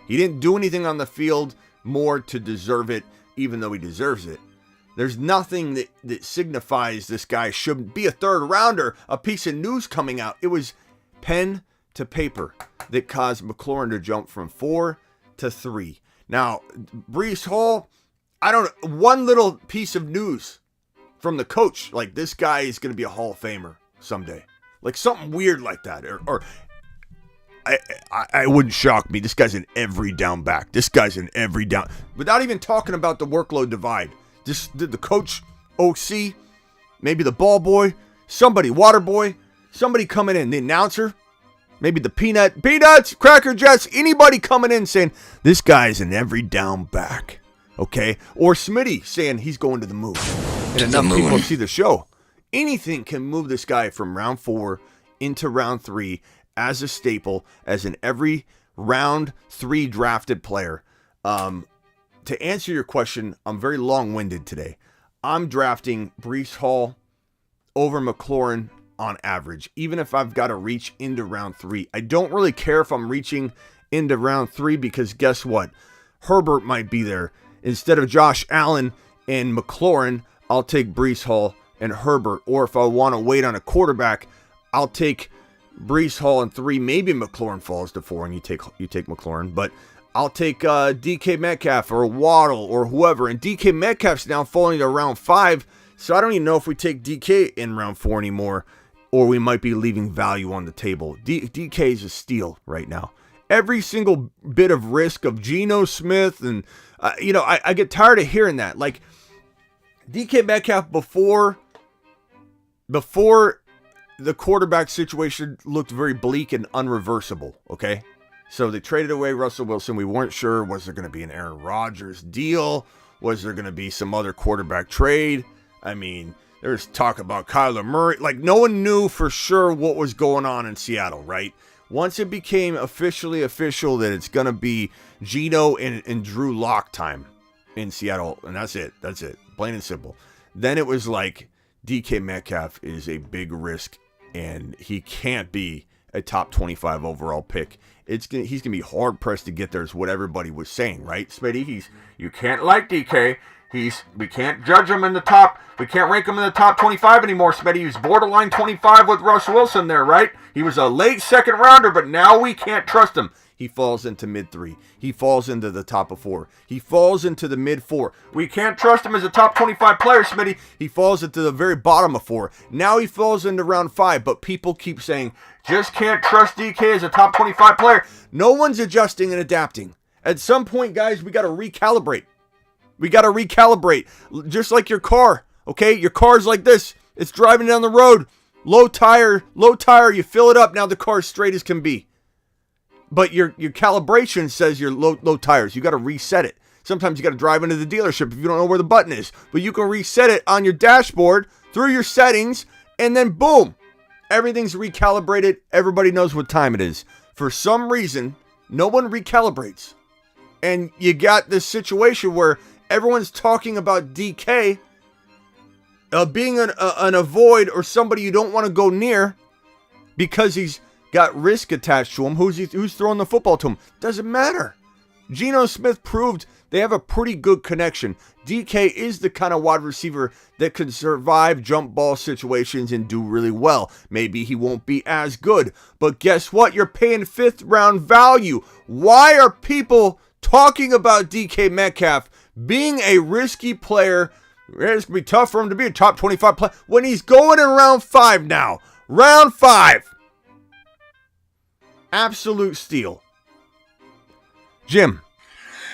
He didn't do anything on the field more to deserve it, even though he deserves it. There's nothing that signifies this guy shouldn't be a third rounder, a piece of news coming out. It was pen to paper that caused McLaurin to jump from 4 to 3. Now, Breece Hall, one little piece of news from the coach, like this guy is going to be a Hall of Famer someday. Like something weird like that. Or I wouldn't shock me. This guy's an every down back. This guy's an every down. Without even talking about the workload divide. Just the coach, OC, maybe the ball boy, somebody, water boy, somebody coming in, the announcer, maybe the peanuts, Cracker Jets, anybody coming in saying, this guy's an every down back, okay? Or Smitty saying he's going to the moon. And enough people see the show. Anything can move this guy from round 4 into round 3 as a staple, as an every round 3 drafted player. To answer your question, I'm very long-winded today. I'm drafting Breece Hall over McLaurin on average, even if I've got to reach into round 3. I don't really care if I'm reaching into round 3 because guess what? Herbert might be there. Instead of Josh Allen and McLaurin, I'll take Breece Hall and Herbert. Or if I want to wait on a quarterback, I'll take Breece Hall in 3. Maybe McLaurin falls to 4 and you take McLaurin, but I'll take DK Metcalf or Waddle or whoever. And DK Metcalf's now falling to round 5. So I don't even know if we take DK in round 4 anymore, or we might be leaving value on the table. DK is a steal right now. Every single bit of risk of Geno Smith. And, I get tired of hearing that. Like DK Metcalf before the quarterback situation looked very bleak and unreversible. Okay. So they traded away Russell Wilson. We weren't sure, was there going to be an Aaron Rodgers deal? Was there going to be some other quarterback trade? I mean, there's talk about Kyler Murray. Like, no one knew for sure what was going on in Seattle, right? Once it became officially official that it's going to be Geno and Drew Lock time in Seattle, and that's it. That's it. Plain and simple. Then it was like, DK Metcalf is a big risk, and he can't be a top 25 overall pick. He's gonna be hard pressed to get there, is what everybody was saying, right, Smitty? You can't like DK. We can't judge him in the top. We can't rank him in the top 25 anymore, Smitty. He was borderline 25 with Russ Wilson there, right? He was a late second rounder, but now we can't trust him. He falls into mid 3. He falls into the top of 4. He falls into the mid 4. We can't trust him as a top 25 player, Smitty. He falls into the very bottom of 4. Now he falls into round 5, but people keep saying, just can't trust DK as a top 25 player. No one's adjusting and adapting. At some point, guys, we got to recalibrate. Just like your car, okay? Your car's like this. It's driving down the road. Low tire, you fill it up. Now the car's straight as can be. But your calibration says you're low tires. You got to reset it. Sometimes you got to drive into the dealership if you don't know where the button is. But you can reset it on your dashboard through your settings, and then boom, everything's recalibrated. Everybody knows what time it is. For some reason, no one recalibrates. And you got this situation where everyone's talking about DK being an avoid or somebody you don't want to go near because he's got risk attached to him. Who's throwing the football to him? Doesn't matter. Geno Smith proved they have a pretty good connection. DK is the kind of wide receiver that can survive jump ball situations and do really well. Maybe he won't be as good, but guess what? You're paying 5th round value. Why are people talking about DK Metcalf being a risky player? It's going to be tough for him to be a top 25 player when he's going in round 5 now. Round 5. Absolute steal. Jim.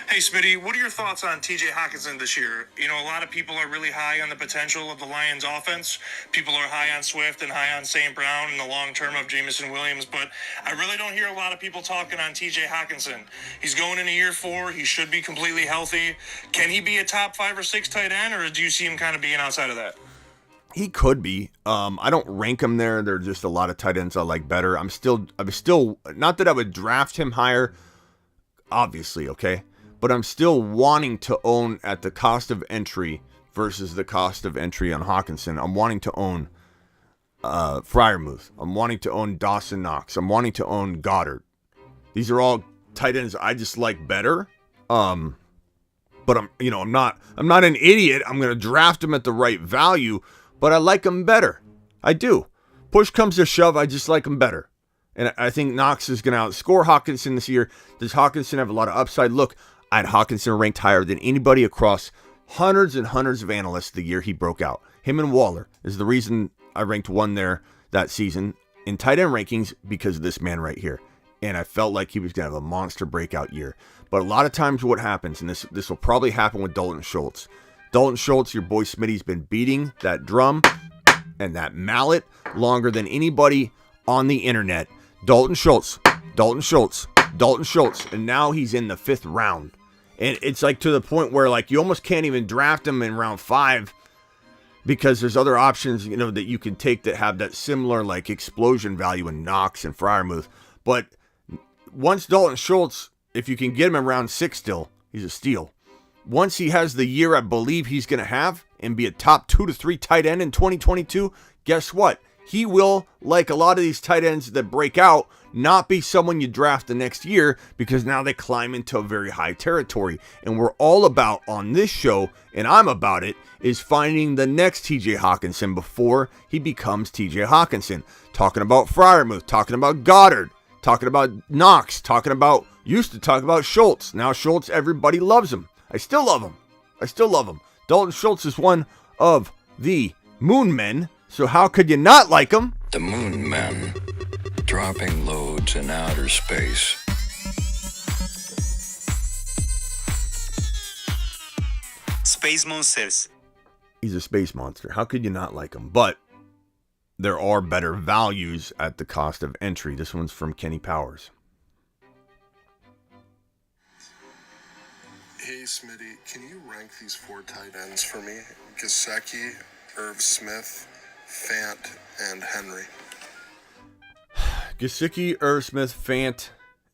Hey, Smitty, what are your thoughts on TJ Hawkinson this year? You know, a lot of people are really high on the potential of the Lions offense. People are high on Swift and high on St. Brown and the long term of Jameson Williams, but I really don't hear a lot of people talking on TJ Hawkinson. He's going into year 4. He should be completely healthy. Can he be a top 5 or 6 tight end, or do you see him kind of being outside of that? He could be. I don't rank him there. There are just a lot of tight ends I like better. I'm still not that I would draft him higher, obviously, okay? But I'm still wanting to own at the cost of entry versus the cost of entry on Hawkinson. I'm wanting to own Freiermuth. I'm wanting to own Dawson Knox. I'm wanting to own Goddard. These are all tight ends I just like better. But I'm not an idiot. I'm going to draft him at the right value, but I like him better. I do. Push comes to shove, I just like him better. And I think Knox is going to outscore Hawkinson this year. Does Hawkinson have a lot of upside? Look, I had Hawkinson ranked higher than anybody across hundreds and hundreds of analysts the year he broke out. Him and Waller is the reason I ranked one there that season in tight end rankings because of this man right here. And I felt like he was going to have a monster breakout year. But a lot of times what happens, and this will probably happen with Dalton Schultz. Dalton Schultz, your boy Smitty's been beating that drum and that mallet longer than anybody on the internet. Dalton Schultz, and now he's in the 5th round. And it's like to the point where like you almost can't even draft him in round 5 because there's other options, that you can take that have that similar like explosion value in Knox and Freiermuth. But once Dalton Schultz, if you can get him in round 6 still, he's a steal. Once he has the year I believe he's going to have and be a top 2 to 3 tight end in 2022, guess what? He will, like a lot of these tight ends that break out, not be someone you draft the next year because now they climb into a very high territory. And we're all about on this show, and I'm about it, is finding the next TJ Hawkinson before he becomes TJ Hawkinson. Talking about Freiermuth, talking about Goddard, talking about Knox, used to talk about Schultz. Now Schultz, everybody loves him. I still love him. Dalton Schultz is one of the Moon Men. So how could you not like him? The Moon Men, dropping loads in outer space. Space Monsters. He's a space monster. How could you not like him? But there are better values at the cost of entry. This one's from Kenny Powers. Hey, Smitty, can you rank these 4 tight ends for me? Gesicki, Irv Smith, Fant, and Henry. Gesicki, Irv Smith, Fant,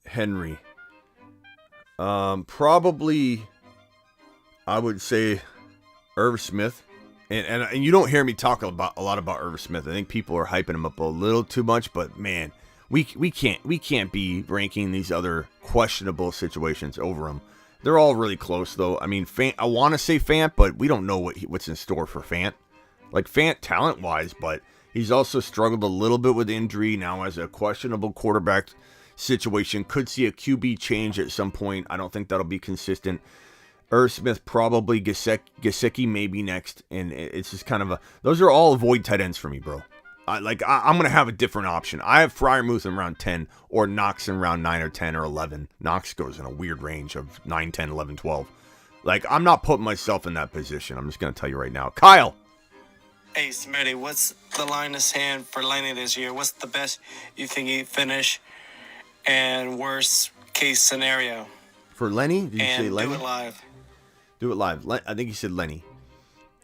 Henry. Probably, I would say Irv Smith. And you don't hear me talk a lot about Irv Smith. I think people are hyping him up a little too much, but man, we can't be ranking these other questionable situations over him. They're all really close though. I mean, Fant, I want to say Fant, but we don't know what's in store for Fant. Like Fant talent-wise, but he's also struggled a little bit with injury now as a questionable quarterback situation. Could see a QB change at some point. I don't think that'll be consistent. Irv Smith probably, Gesicki maybe next, and it's just kind of those are all avoid tight ends for me, bro. I'm going to have a different option. I have Freiermuth in round 10 or Knox in round 9 or 10 or 11. Knox goes in a weird range of 9, 10, 11, 12. Like, I'm not putting myself in that position. I'm just going to tell you right now. Kyle. Hey, Smitty, what's the line of hand for Lenny this year? What's the best you think he'd finish and worst case scenario? For Lenny? Did you say Lenny? Do it live. Do it live. I think you said Lenny.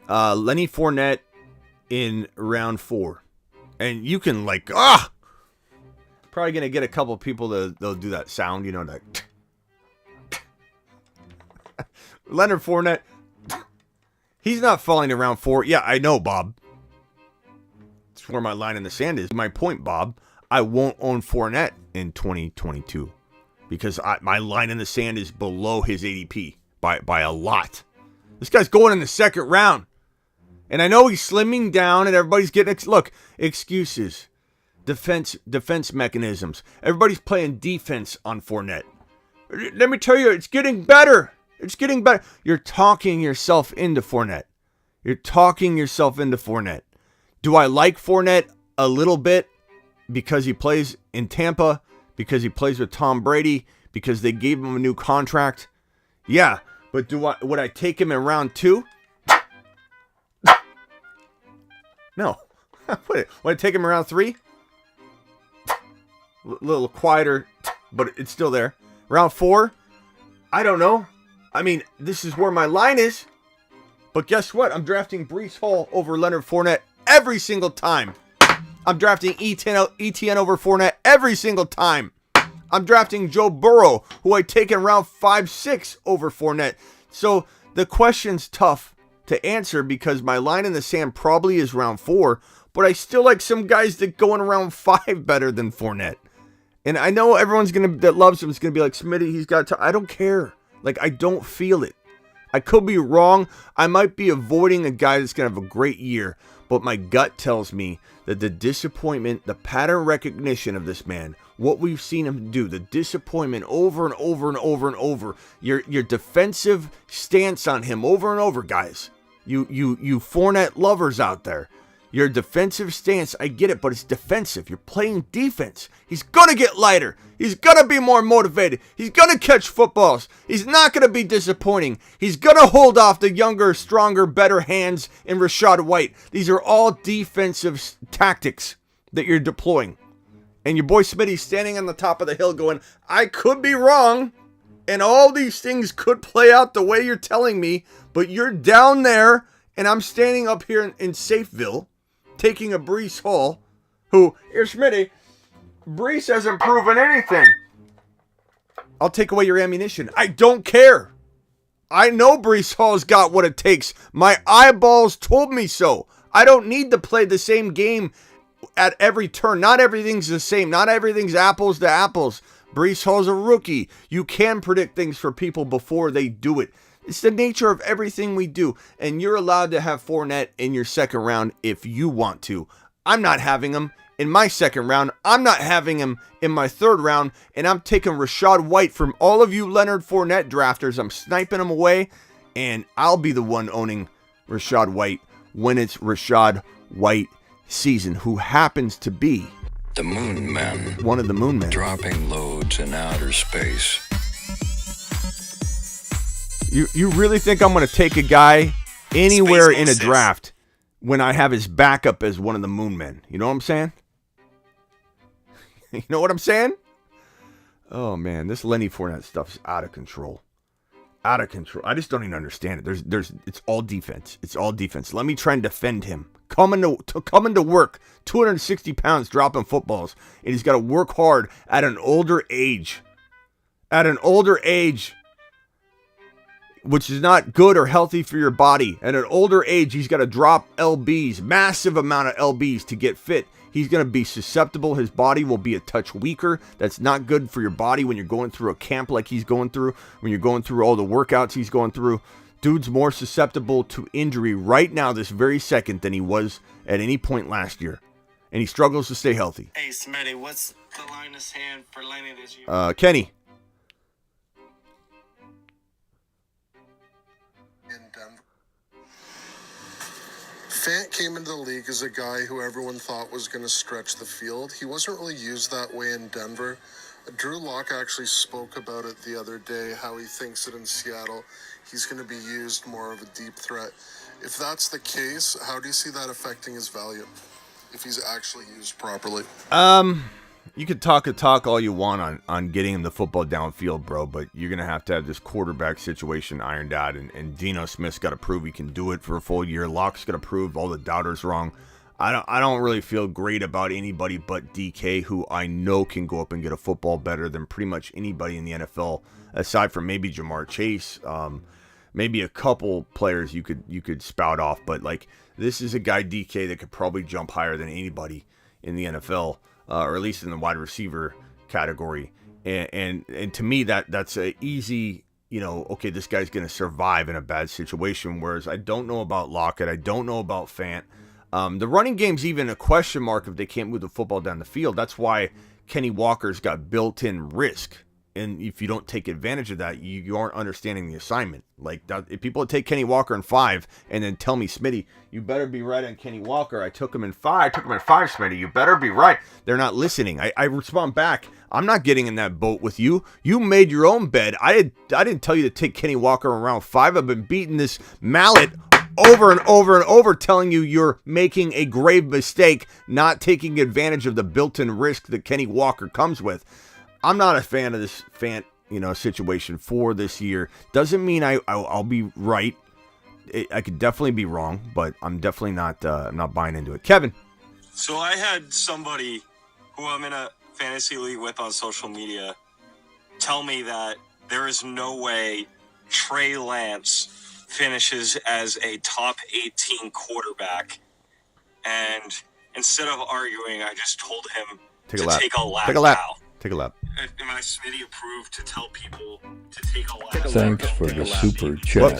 Lenny Fournette in round 4. And you can probably going to get a couple people they'll do that sound, that. Leonard Fournette. He's not falling to round 4. Yeah, I know, Bob. It's where my line in the sand is. My point, Bob, I won't own Fournette in 2022 because my line in the sand is below his ADP by a lot. This guy's going in the 2nd round. And I know he's slimming down and everybody's getting... Look, excuses. Defense mechanisms. Everybody's playing defense on Fournette. Let me tell you, it's getting better. It's getting better. You're talking yourself into Fournette. Do I like Fournette a little bit because he plays in Tampa, because he plays with Tom Brady, because they gave him a new contract? Yeah, but would I take him in round 2? No. Would I take him in round 3? A little quieter, but it's still there. Round 4? I don't know. I mean, this is where my line is. But guess what? I'm drafting Breece Hall over Leonard Fournette every single time. I'm drafting ETN over Fournette every single time. I'm drafting Joe Burrow, who I take in round 5, 6 over Fournette. So the question's tough to answer because my line in the sand probably is round 4, but I still like some guys that go in round 5 better than Fournette. And I know everyone's that loves him is gonna be like, Smitty, he's got I don't care. Like, I don't feel it. I could be wrong. I might be avoiding a guy that's gonna have a great year, but my gut tells me that the disappointment, the pattern recognition of this man, what we've seen him do, the disappointment over and over and over and over, your defensive stance on him over and over, guys. You Fournette lovers out there. Your defensive stance, I get it, but it's defensive. You're playing defense. He's going to get lighter. He's going to be more motivated. He's going to catch footballs. He's not going to be disappointing. He's going to hold off the younger, stronger, better hands in Rachaad White. These are all defensive tactics that you're deploying. And your boy Smitty's standing on the top of the hill going, I could be wrong, and all these things could play out the way you're telling me, but you're down there, and I'm standing up here in Safeville, taking a Breece Hall, who, here, Smitty, Breece hasn't proven anything. I'll take away your ammunition. I don't care. I know Breece Hall's got what it takes. My eyeballs told me so. I don't need to play the same game at every turn. Not everything's the same. Not everything's apples to apples. Breece Hall's a rookie. You can predict things for people before they do it. It's the nature of everything we do. And you're allowed to have Fournette in your second round if you want to. I'm not having him in my second round. I'm not having him in my third round. And I'm taking Rachaad White from all of you Leonard Fournette drafters. I'm sniping him away. And I'll be the one owning Rachaad White when it's Rachaad White season, who happens to be The Moon Men. One of the Moon Men. Dropping loads in outer space. You really think I'm going to take a guy anywhere in a draft when I have his backup as one of the Moon Men? You know what I'm saying? You know what I'm saying? Oh, man, this Lenny Fournette stuff's out of control. Out of control. I just don't even understand it. It's all defense. It's all defense. Let me try and defend him. Coming to work, 260 pounds, dropping footballs, and he's got to work hard at an older age. At an older age, which is not good or healthy for your body. At an older age, he's got to drop LBs, massive amount of LBs to get fit. He's going to be susceptible. His body will be a touch weaker. That's not good for your body when you're going through a camp like he's going through, when you're going through all the workouts he's going through. Dude's more susceptible to injury right now, this very second, than he was at any point last year. And he struggles to stay healthy. Hey, Smitty, what's the line of hand for Lenny this year? Kenny. In Denver. Fant came into the league as a guy who everyone thought was going to stretch the field. He wasn't really used that way in Denver. Drew Lock actually spoke about it the other day, how he thinks that in Seattle he's going to be used more of a deep threat. If that's the case, how do you see that affecting his value if he's actually used properly? You could talk all you want on getting him the football downfield, bro, but you're going to have this quarterback situation ironed out, and Dino Smith's got to prove he can do it for a full year. Locke's got to prove all the doubters wrong. I don't really feel great about anybody but DK, who I know can go up and get a football better than pretty much anybody in the NFL, aside from maybe Jamar Chase, maybe a couple players you could spout off, but like this is a guy, DK, that could probably jump higher than anybody in the NFL, or at least in the wide receiver category. And to me, that's a easy, okay, this guy's going to survive in a bad situation. Whereas I don't know about Lockett, I don't know about Fant. The running game's even a question mark if they can't move the football down the field. That's why Kenny Walker's got built-in risk. And if you don't take advantage of that, you aren't understanding the assignment. Like, if people take Kenny Walker in 5 and then tell me, Smitty, you better be right on Kenny Walker. I took him in 5. I took him in 5, Smitty. You better be right. They're not listening. I respond back. I'm not getting in that boat with you. You made your own bed. I didn't tell you to take Kenny Walker in round 5. I've been beating this mallet over and over and over, telling you you're making a grave mistake, not taking advantage of the built-in risk that Kenny Walker comes with. I'm not a fan of this Fant, situation for this year. Doesn't mean I'll be right. I could definitely be wrong, but I'm definitely not buying into it. Kevin. So I had somebody who I'm in a fantasy league with on social media tell me that there is no way Trey Lance finishes as a top 18 quarterback. And instead of arguing, I just told him take a lap. Take a lap. Am I Smitty approved to tell people to take a lap? Thanks for the super chat.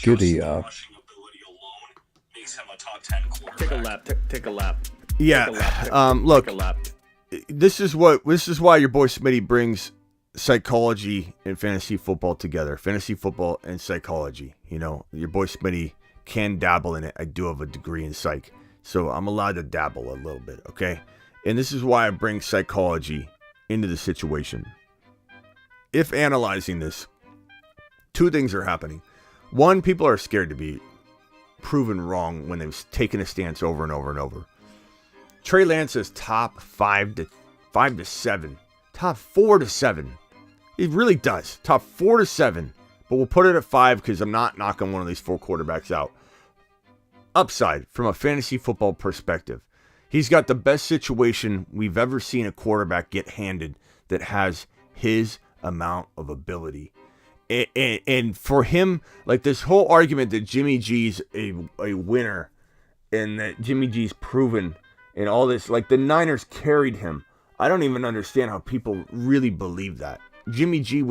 Giddy up. Rushing ability alone makes him a top 10 quarterback. Take a lap. Take a lap. Yeah. Look, Take a lap. this is why your boy Smitty brings psychology and fantasy football together. Fantasy football and psychology. You know, your boy Smitty can dabble in it. I do have a degree in psych, so I'm allowed to dabble a little bit, okay? And this is why I bring psychology into the situation. If analyzing this, two things are happening. One, people are scared to be proven wrong when they've taken a stance over and over and over. Trey Lance is top 5 to 7, top 4 to 7. It really does. Top 4 to 7. But we'll put it at 5 because I'm not knocking one of these 4 quarterbacks out. Upside from a fantasy football perspective. He's got the best situation we've ever seen a quarterback get handed that has his amount of ability. And for him, like this whole argument that Jimmy G's a winner and that Jimmy G's proven and all this, like the Niners carried him. I don't even understand how people really believe that. Jimmy G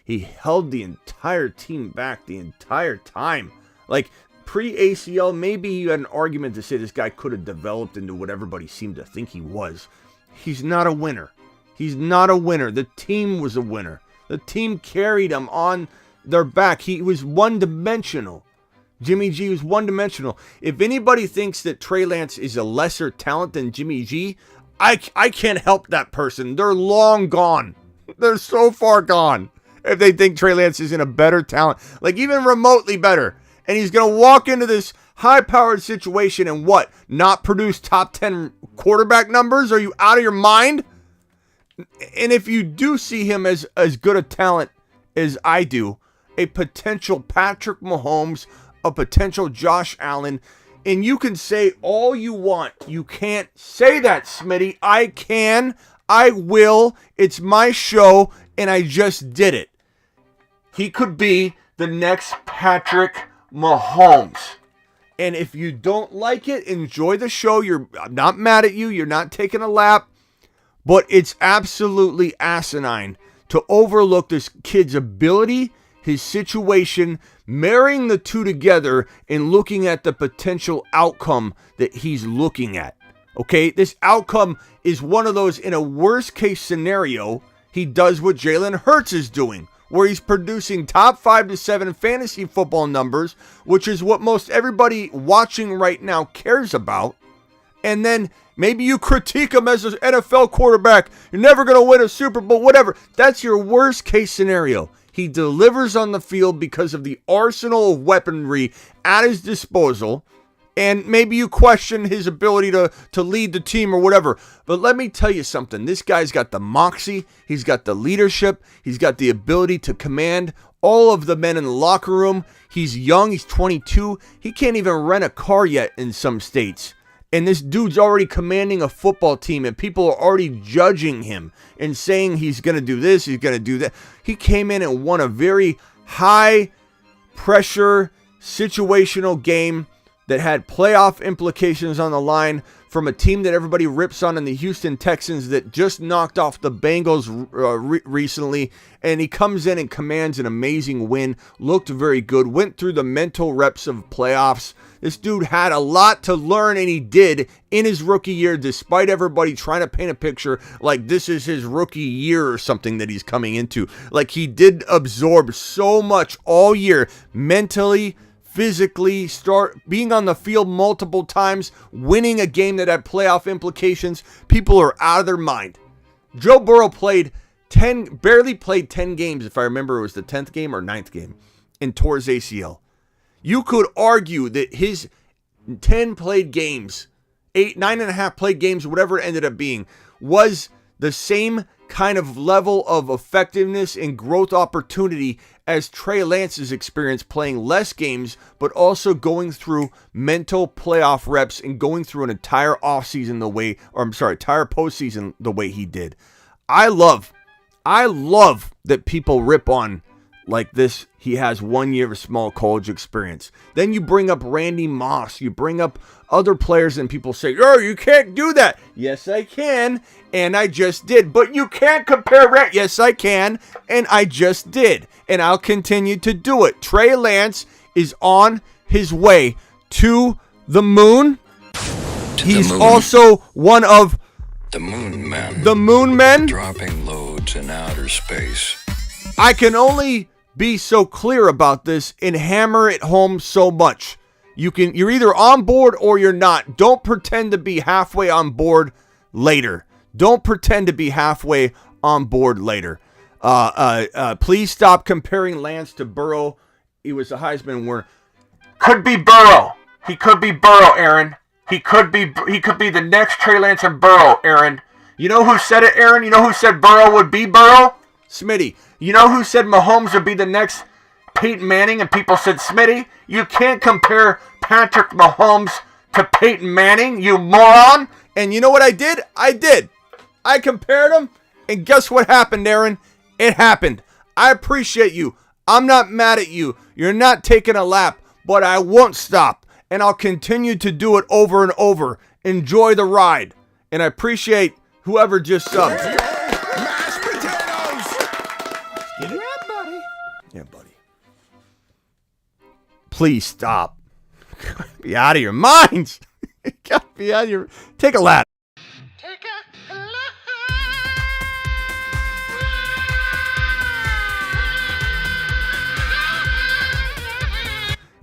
he held the entire team back the entire time. Like pre-ACL, maybe you had an argument to say this guy could have developed into what everybody seemed to think he was. He's not a winner. He's not a winner. The team was a winner. The team carried him on their back. He was one-dimensional. Jimmy G was one-dimensional. If anybody thinks that Trey Lance is a lesser talent than Jimmy G, I can't help that person. They're long gone. They're so far gone. If they think Trey Lance isn't a better talent, like even remotely better. And he's going to walk into this high-powered situation and what? Not produce top 10 quarterback numbers? Are you out of your mind? And if you do see him as good a talent as I do, a potential Patrick Mahomes, a potential Josh Allen, and you can say all you want. You can't say that, Smitty. I can. I will. It's my show, and I just did it. He could be the next Patrick Mahomes. And if you don't like it, enjoy the show. I'm not mad at you. You're not taking a lap. But it's absolutely asinine to overlook this kid's ability, his situation, marrying the two together and looking at the potential outcome that he's looking at. Okay, this outcome is one of those, in a worst case scenario, he does what Jalen Hurts is doing, where he's producing top 5 to 7 fantasy football numbers, which is what most everybody watching right now cares about. And then maybe you critique him as an NFL quarterback. You're never going to win a Super Bowl, whatever. That's your worst case scenario. He delivers on the field because of the arsenal of weaponry at his disposal. And maybe you question his ability to lead the team or whatever. But let me tell you something. This guy's got the moxie. He's got the leadership. He's got the ability to command all of the men in the locker room. He's young. He's 22. He can't even rent a car yet in some states. And this dude's already commanding a football team, and people are already judging him and saying he's going to do this, he's going to do that. He came in and won a very high-pressure, situational game that had playoff implications on the line from a team that everybody rips on in the Houston Texans that just knocked off the Bengals recently. And he comes in and commands an amazing win, looked very good, went through the mental reps of playoffs. This dude had a lot to learn, and he did in his rookie year, despite everybody trying to paint a picture like this is his rookie year or something that he's coming into. Like, he did absorb so much all year, mentally, physically, being on the field multiple times, winning a game that had playoff implications. People are out of their mind. Joe Burrow barely played 10 games, if I remember it was the 10th game or 9th game, and tore his ACL. You could argue that his 10 played games, 9.5 played games, whatever it ended up being, was the same kind of level of effectiveness and growth opportunity as Trey Lance's experience playing less games, but also going through mental playoff reps and going through an entire offseason entire postseason the way he did. I love that people rip on like this, he has 1 year of small college experience. Then you bring up Randy Moss. You bring up other players and people say, oh, you can't do that. Yes, I can. And I just did. But you can't compare Yes, I can. And I just did. And I'll continue to do it. Trey Lance is on his way to the moon. He's also one of The Moon Men. The Moon Men. Dropping loads in outer space. I can only be so clear about this and hammer it home so much. You're either on board or you're not. Don't pretend to be halfway on board later. Don't pretend to be halfway on board later. Please stop comparing Lance to Burrow. He was a Heisman winner. Could be Burrow. He could be Burrow, Aaron. He could be the next Trey Lance and Burrow, Aaron. You know who said it, Aaron? You know who said Burrow would be Burrow? Smitty. You know who said Mahomes would be the next Peyton Manning, and people said Smitty? You can't compare Patrick Mahomes to Peyton Manning, you moron. And you know what I did? I compared them, and guess what happened, Aaron? It happened. I appreciate you. I'm not mad at you. You're not taking a lap, but I won't stop, and I'll continue to do it over and over. Enjoy the ride, and I appreciate whoever just subbed. Yeah, buddy. Please stop. Be out of your minds. You gotta be out of your... Take a lap.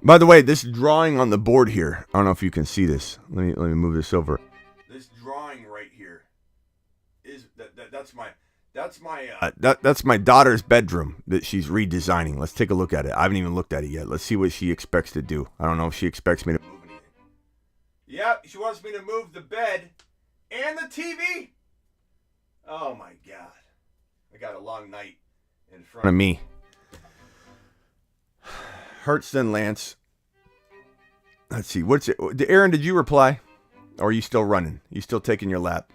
By the way, this drawing on the board here, I don't know if you can see this. Let me move this over. This drawing right here is that's my daughter's bedroom that she's redesigning. Let's take a look at it. I haven't even looked at it yet. Let's see what she expects to do. I don't know if she expects me to move anything. Yep, she wants me to move the bed and the TV. Oh my God. I got a long night in front of me. Hurts then Lance. Let's see. What's it? Aaron, did you reply? Or are you still running? You still taking your lap?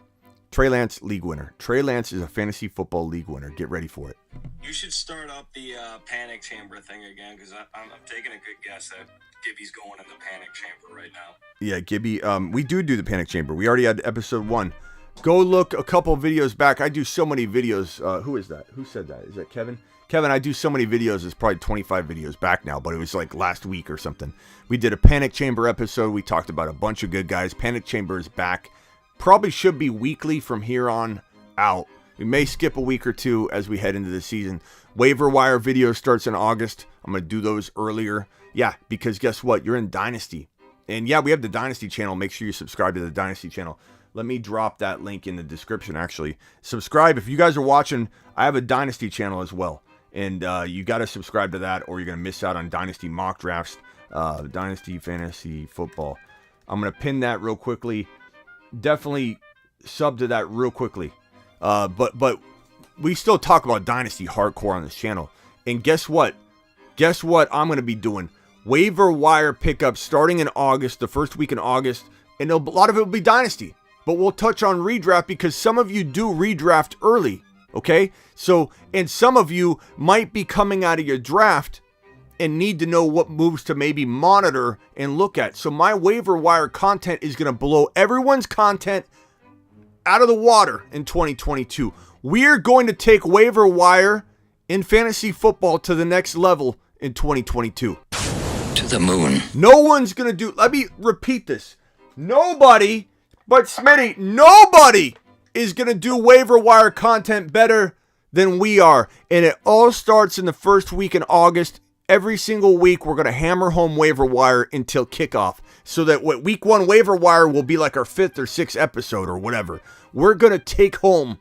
Trey Lance, league winner. Trey Lance is a fantasy football league winner. Get ready for it. You should start up the panic chamber thing again, because I'm taking a good guess that Gibby's going in the panic chamber right now. Yeah, Gibby. We do the panic chamber. We already had episode 1. Go look a couple videos back. I do so many videos. Who is that? Who said that? Is that Kevin? Kevin, I do so many videos. It's probably 25 videos back now, but it was like last week or something. We did a panic chamber episode. We talked about a bunch of good guys. Panic chamber is back. Probably should be weekly from here on out. We may skip a week or two as we head into the season. Waiver wire video starts in August. I'm going to do those earlier. Yeah, because guess what? You're in Dynasty. And yeah, we have the Dynasty channel. Make sure you subscribe to the Dynasty channel. Let me drop that link in the description, actually. Subscribe. If you guys are watching, I have a Dynasty channel as well. And you got to subscribe to that or you're going to miss out on Dynasty mock drafts, Dynasty fantasy football. I'm going to pin that real quickly. Definitely sub to that real quickly. But we still talk about Dynasty hardcore on this channel. And guess what? Guess what I'm going to be doing? Waiver wire pickups starting in August, the first week in August. And a lot of it will be Dynasty. But we'll touch on redraft because some of you do redraft early. Okay? So, and some of you might be coming out of your draft and need to know what moves to maybe monitor and look at. So my waiver wire content is going to blow everyone's content out of the water in 2022. We're going to take waiver wire in fantasy football to the next level in 2022. To the moon. No one's going to do, let me repeat this. Nobody, but Smitty, nobody is going to do waiver wire content better than we are. And it all starts in the first week in August. Every single week, we're going to hammer home waiver wire until kickoff. So that what week 1 waiver wire will be like our 5th or 6th episode or whatever. We're going to take home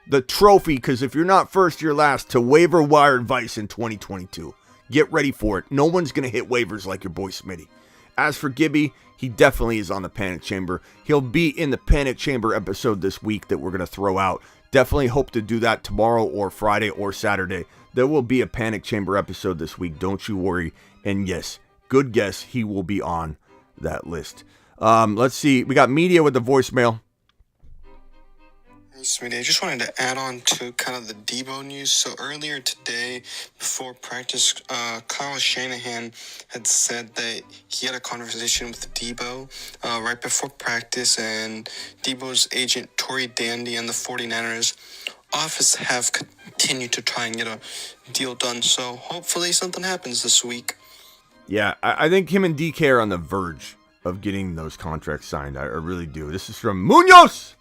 the trophy, because if you're not first, you're last, to waiver wire advice in 2022. Get ready for it. No one's going to hit waivers like your boy Smitty. As for Gibby, he definitely is on the panic chamber. He'll be in the panic chamber episode this week that we're going to throw out. Definitely hope to do that tomorrow or Friday or Saturday. There will be a panic chamber episode this week. Don't you worry. And yes, good guess. He will be on that list. Let's see. We got media with the voicemail. Smitty, I just wanted to add on to kind of the Deebo news. So earlier today, before practice, Kyle Shanahan had said that he had a conversation with Deebo right before practice, and Deebo's agent, Tory Dandy, and the 49ers office have continued to try and get a deal done. So hopefully something happens this week. Yeah, I think him and DK are on the verge of getting those contracts signed. I really do. This is from Munoz!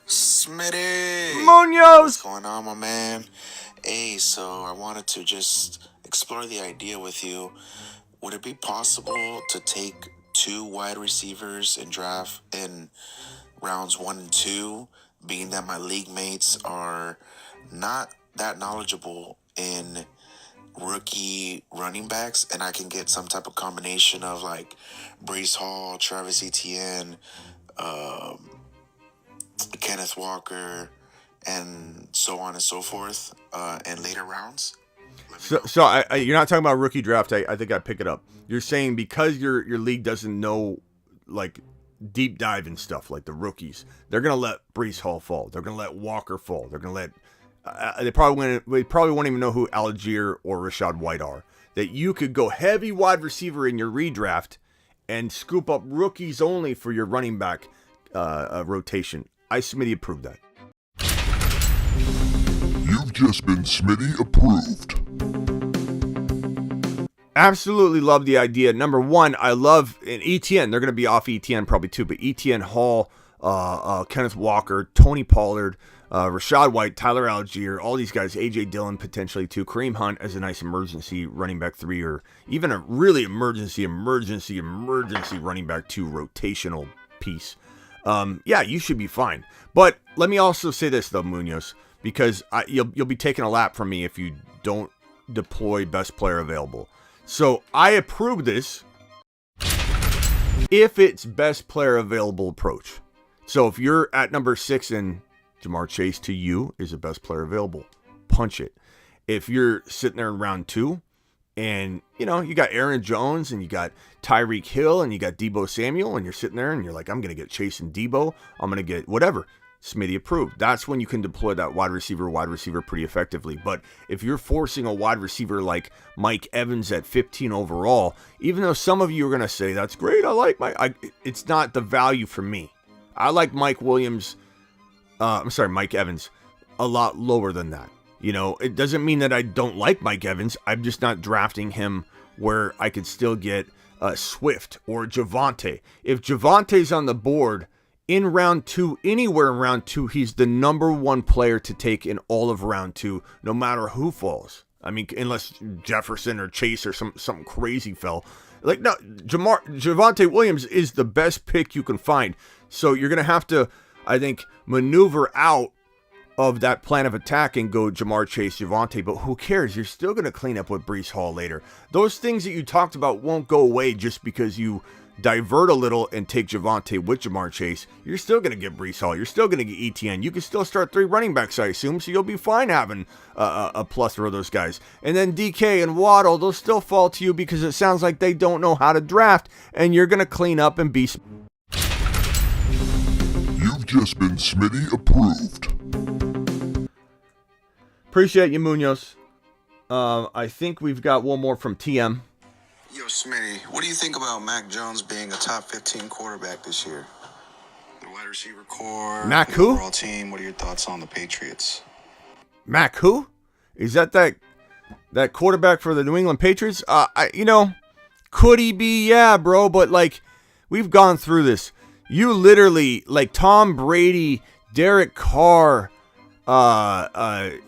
Smitty! Munoz! What's going on, my man? Hey, so I wanted to just explore the idea with you. Would it be possible to take 2 wide receivers and draft in rounds 1 and 2, being that my league mates are not that knowledgeable in rookie running backs, and I can get some type of combination of like Breece Hall, Travis Etienne, Kenneth Walker, and so on and so forth in later rounds? So you're not talking about rookie draft. I think I pick it up. You're saying because your league doesn't know like deep dive and stuff like the rookies, they're gonna let Breece Hall fall. They're gonna let Walker fall. They're gonna let they probably won't even know who Algier or Rashad White are. That you could go heavy wide receiver in your redraft and scoop up rookies only for your running back rotation. I Smitty approved that. You've just been Smitty approved. Absolutely love the idea. Number one, I love an ETN. They're going to be off ETN probably too, but ETN, Hall, Kenneth Walker, Tony Pollard, Rashad White, Tyler Algier, all these guys, AJ Dillon potentially too, Kareem Hunt as a nice emergency running back 3, or even a really emergency running back 2 rotational piece. Yeah, you should be fine. But let me also say this though, Munoz, because you'll be taking a lap from me if you don't deploy best player available. So I approve this if it's best player available approach. So if you're at number 6 and Jamar Chase to you is the best player available, punch it. If you're sitting there in round 2 and you got Aaron Jones and you got Tyreek Hill and you got Deebo Samuel and you're sitting there and you're like, I'm going to get Chase and Deebo. I'm going to get whatever. Smitty approved. That's when you can deploy that wide receiver pretty effectively. But if you're forcing a wide receiver like Mike Evans at 15 overall, even though some of you are going to say, that's great, I like it's not the value for me. I like Mike Evans a lot lower than that. It doesn't mean that I don't like Mike Evans. I'm just not drafting him where I could still get Swift or Javonte. If Javante's on the board in round 2, anywhere in round 2, he's the number 1 player to take in all of round 2, no matter who falls. I mean, unless Jefferson or Chase or something crazy fell. Like, no, Javonte Williams is the best pick you can find. So you're going to have to, I think, maneuver out of that plan of attack and go Jamar Chase, Javonte, but who cares? You're still going to clean up with Breece Hall later. Those things that you talked about won't go away just because you divert a little and take Javonte with Jamar Chase. You're still going to get Breece Hall. You're still going to get ETN. You can still start 3 running backs, I assume, so you'll be fine having a plethora of those guys. And then DK and Waddle, they'll still fall to you because it sounds like they don't know how to draft, and you're going to clean up and be... You've just been Smitty approved. Appreciate you, Munoz. I think we've got one more from TM. Yo, Smitty, what do you think about Mac Jones being a top 15 quarterback this year? The wide receiver core, Mac the who? overall team, what are your thoughts on the Patriots? Mac who? Is that quarterback for the New England Patriots? Could he be? Yeah, bro, but we've gone through this. You literally, Tom Brady, Derek Carr, Aaron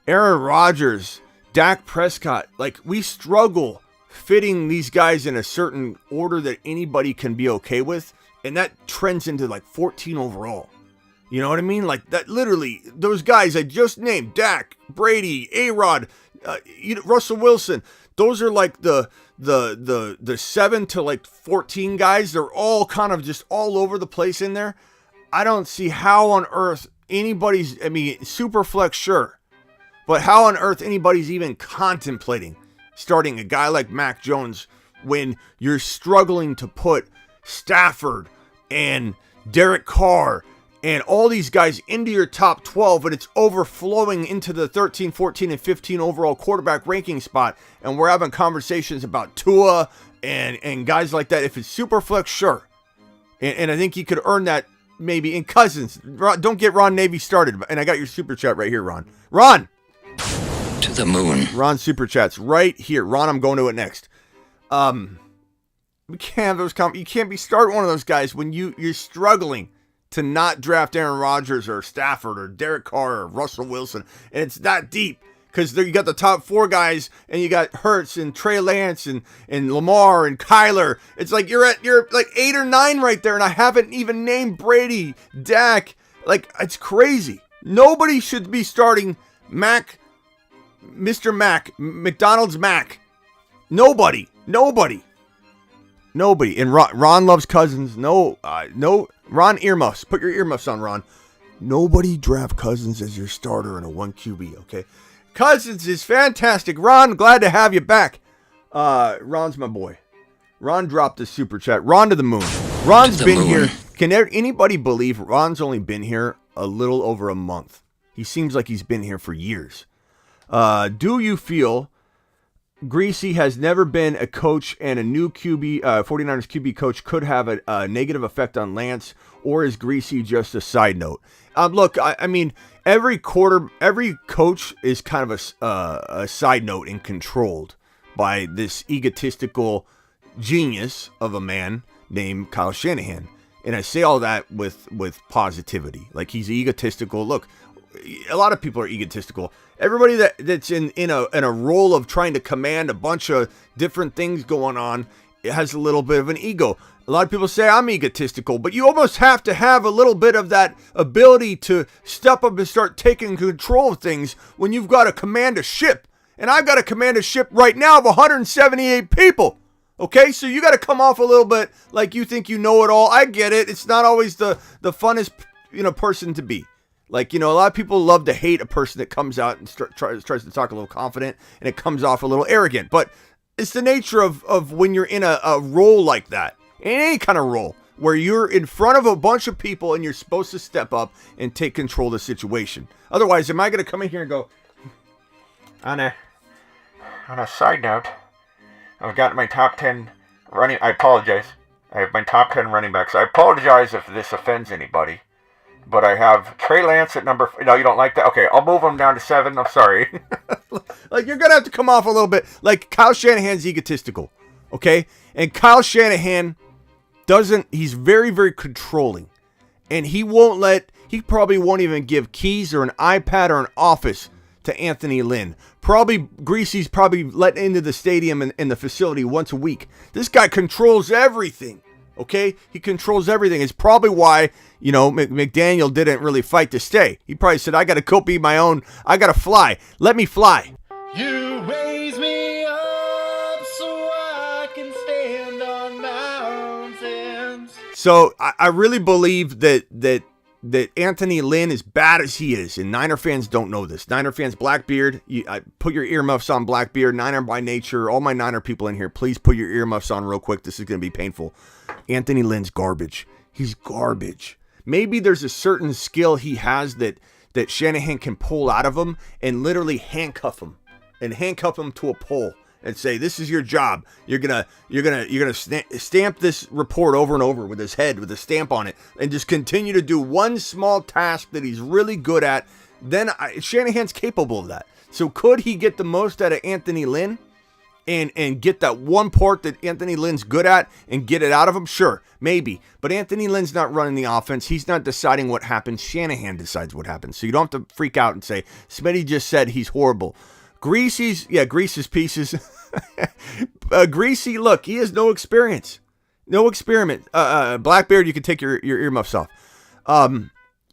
Rodgers, Dak Prescott, we struggle fitting these guys in a certain order that anybody can be okay with, and that trends into 14 overall. You know what I mean? That literally, those guys I just named, Dak, Brady, A-Rod, Russell Wilson, those are the 7 to 14 guys. They're all kind of just all over the place in there. I don't see how on earth anybody's, Superflex, sure, but how on earth anybody's even contemplating starting a guy like Mac Jones when you're struggling to put Stafford and Derek Carr, and all these guys into your top 12, and it's overflowing into the 13, 14, and 15 overall quarterback ranking spot, and we're having conversations about Tua and guys like that. If it's super flex, sure. And I think he could earn that maybe in Cousins. Don't get Ron Navy started. And I got your super chat right here, Ron. Ron! To the moon. Ron super chats right here. Ron, I'm going to it next. We can't have those. You can't be starting one of those guys when you're struggling to not draft Aaron Rodgers or Stafford or Derek Carr or Russell Wilson, and it's that deep because you got the top 4 guys, and you got Hurts and Trey Lance and Lamar and Kyler. It's like you're like 8 or 9 right there, and I haven't even named Brady, Dak. Like, it's crazy. Nobody should be starting Mr. Mac, McDonald's Mac. Nobody. And Ron loves Cousins. No, Ron, earmuffs. Put your earmuffs on, Ron. Nobody draft Cousins as your starter in a 1 QB, okay? Cousins is fantastic. Ron, glad to have you back. Ron's my boy. Ron dropped the super chat. Ron to the moon. Ron's been here. Can anybody believe Ron's only been here a little over a month? He seems like he's been here for years. Do you feel Greasy has never been a coach, and a new 49ers QB coach could have a negative effect on Lance, or is Greasy just a side note? Look, I mean, every coach is kind of a side note and controlled by this egotistical genius of a man named Kyle Shanahan. And I say all that with positivity. Like, he's egotistical. Look, a lot of people are egotistical. Everybody that's in a role of trying to command a bunch of different things going on, it has a little bit of an ego. A lot of people say I'm egotistical, but you almost have to have a little bit of that ability to step up and start taking control of things when you've got to command a ship. And I've got to command a ship right now of 178 people. Okay, so you got to come off a little bit like you think you know it all. I get it. It's not always the funnest person to be. Like, a lot of people love to hate a person that comes out and tries to talk a little confident, and it comes off a little arrogant. But it's the nature of when you're in a role like that, in any kind of role, where you're in front of a bunch of people and you're supposed to step up and take control of the situation. Otherwise, am I going to come in here and go, on a side note, I've got my top 10 running... I apologize. I have my top 10 running backs. I apologize if this offends anybody. But I have Trey Lance at number... No, you don't like that? Okay, I'll move him down to 7. I'm sorry. Like, you're going to have to come off a little bit. Like, Kyle Shanahan's egotistical. Okay? And Kyle Shanahan he's very, very controlling. And he probably won't even give keys or an iPad or an office to Anthony Lynn. Greasy's probably let into the stadium and the facility once a week. This guy controls everything. Okay? He controls everything. It's probably why, McDaniel didn't really fight to stay. He probably said, I got to go be my own. I got to fly. Let me fly. You raise me up so I can stand on mountains. So I really believe that Anthony Lynn, as bad as he is, and Niner fans don't know this. Niner fans, Blackbeard, put your earmuffs on, Blackbeard. Niner by nature. All my Niner people in here, please put your earmuffs on real quick. This is going to be painful. Anthony Lynn's garbage. He's garbage. Maybe there's a certain skill he has that Shanahan can pull out of him and literally handcuff him to a pole and say, this is your job. You're gonna stamp this report over and over with his head with a stamp on it and just continue to do one small task that he's really good at. Then Shanahan's capable of that. So could he get the most out of Anthony Lynn and get that one part that Anthony Lynn's good at and get it out of him? Sure, maybe. But Anthony Lynn's not running the offense. He's not deciding what happens. Shanahan decides what happens. So you don't have to freak out and say, Smitty just said he's horrible. Greasy's pieces. Greasy, look, he has no experience. No experiment. Blackbeard, you can take your earmuffs off.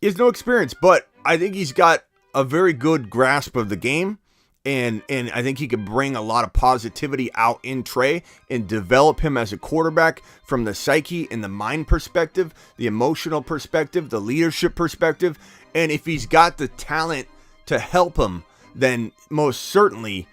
He has no experience, but I think he's got a very good grasp of the game. And I think he could bring a lot of positivity out in Trey and develop him as a quarterback from the psyche and the mind perspective, the emotional perspective, the leadership perspective. And if he's got the talent to help him, then most certainly,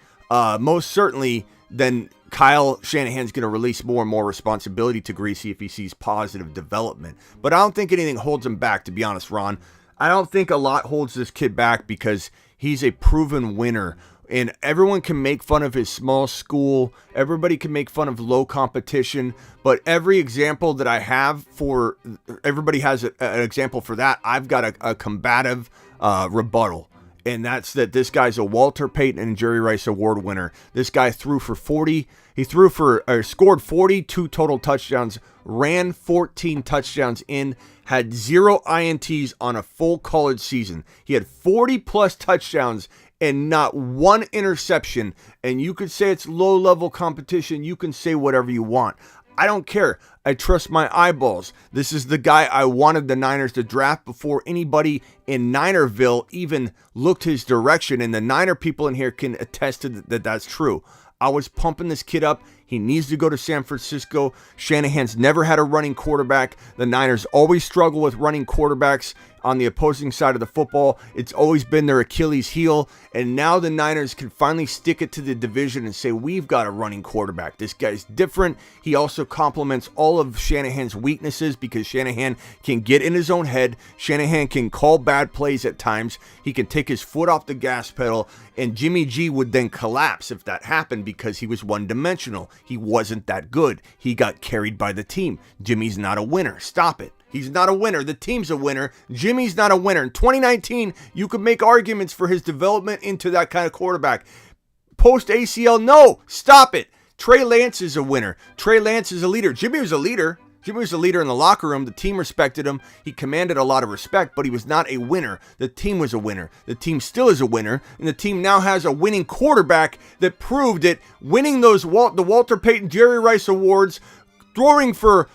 then Kyle Shanahan's going to release more and more responsibility to Greasy if he sees positive development. But I don't think anything holds him back, to be honest, Ron. I don't think a lot holds this kid back because he's a proven winner. And everyone can make fun of his small school. Everybody can make fun of low competition. But every example that I have for, everybody has an example for that. I've got a combative rebuttal. And that's that this guy's a Walter Payton and Jerry Rice Award winner. This guy threw for 40. He scored 42 total touchdowns, ran 14 touchdowns had 0 INTs on a full college season. He had 40 plus touchdowns and not one interception. And you could say it's low level competition. You can say whatever you want. I don't care. I trust my eyeballs. This is the guy I wanted the Niners to draft before anybody in Ninerville even looked his direction. And the Niner people in here can attest to that that's true. I was pumping this kid up. He needs to go to San Francisco. Shanahan's never had a running quarterback. The Niners always struggle with running quarterbacks on the opposing side of the football. It's always been their Achilles heel. And now the Niners can finally stick it to the division and say, we've got a running quarterback. This guy's different. He also complements all of Shanahan's weaknesses because Shanahan can get in his own head. Shanahan can call bad plays at times. He can take his foot off the gas pedal. And Jimmy G would then collapse if that happened because he was one-dimensional. He wasn't that good. He got carried by the team. Jimmy's not a winner. Stop it. He's not a winner. The team's a winner. Jimmy's not a winner. In 2019, you could make arguments for his development into that kind of quarterback. Post ACL, no. Stop it. Trey Lance is a winner. Trey Lance is a leader. Jimmy was a leader. Jimmy was a leader in the locker room. The team respected him. He commanded a lot of respect, but he was not a winner. The team was a winner. The team still is a winner, and the team now has a winning quarterback that proved it, winning the Walter Payton Jerry Rice Awards, throwing for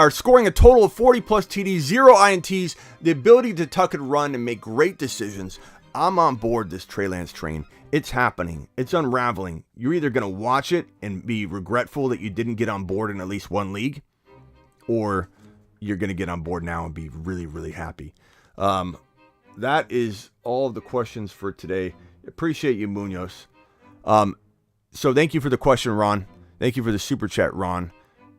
scoring a total of 40 plus TDs, 0 INTs, the ability to tuck and run and make great decisions. I'm on board this Trey Lance train. It's happening. It's unraveling. You're either going to watch it and be regretful that you didn't get on board in at least one league, or you're going to get on board now and be really, really happy. That is all of the questions for today. Appreciate you, Munoz. So thank you for the question, Ron. Thank you for the super chat, Ron.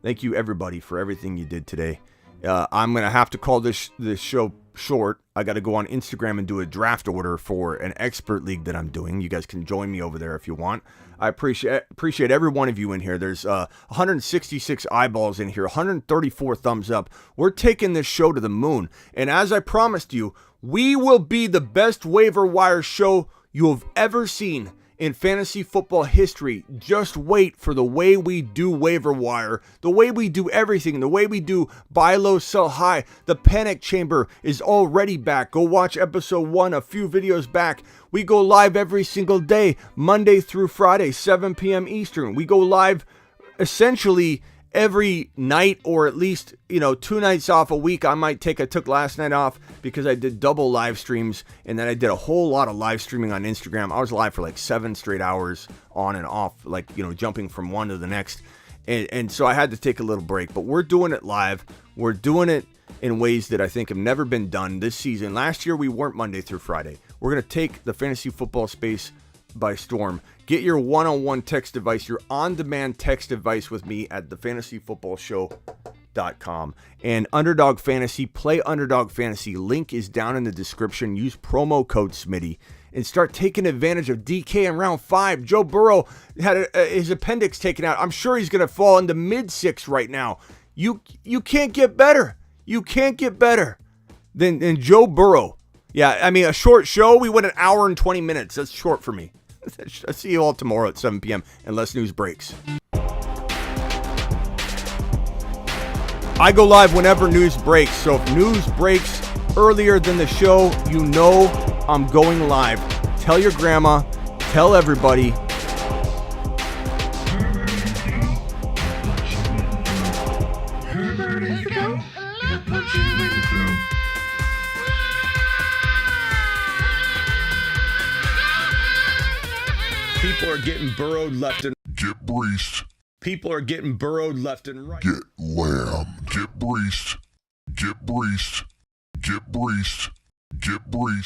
Thank you, everybody, for everything you did today. I'm going to have to call this show short. I got to go on Instagram and do a draft order for an expert league that I'm doing. You guys can join me over there if you want. I appreciate every one of you in here. There's 166 eyeballs in here, 134 thumbs up. We're taking this show to the moon. And as I promised you, we will be the best waiver wire show you have ever seen in fantasy football history. Just wait for the way we do waiver wire, the way we do everything, the way we do buy low, sell high. The panic chamber is already back. Go watch episode 1 a few videos back. We go live every single day, Monday through Friday, 7 p.m. Eastern. We go live essentially every night, or at least, 2 nights off a week. I took last night off because I did double live streams, and then I did a whole lot of live streaming on Instagram. I was live for like 7 straight hours on and off, jumping from one to the next. And so I had to take a little break, but we're doing it live. We're doing it in ways that I think have never been done this season. Last year, we weren't Monday through Friday. We're going to take the fantasy football space by storm. Get your one-on-one text device, your on-demand text device with me at thefantasyfootballshow.com. And Underdog Fantasy, play Underdog Fantasy. Link is down in the description. Use promo code Smitty and start taking advantage of DK in round 5. Joe Burrow had his appendix taken out. I'm sure he's going to fall into mid-6 right now. You can't get better. You can't get better than Joe Burrow. Yeah, I mean, a short show. We went an hour and 20 minutes. That's short for me. I'll see you all tomorrow at 7 p.m. unless news breaks. I go live whenever news breaks. So if news breaks earlier than the show, I'm going live. Tell your grandma. Tell everybody. People are getting burrowed left and Get breached. People are getting burrowed left and right. Get lamb. Get breached. Get breached. Get breached. Get breached.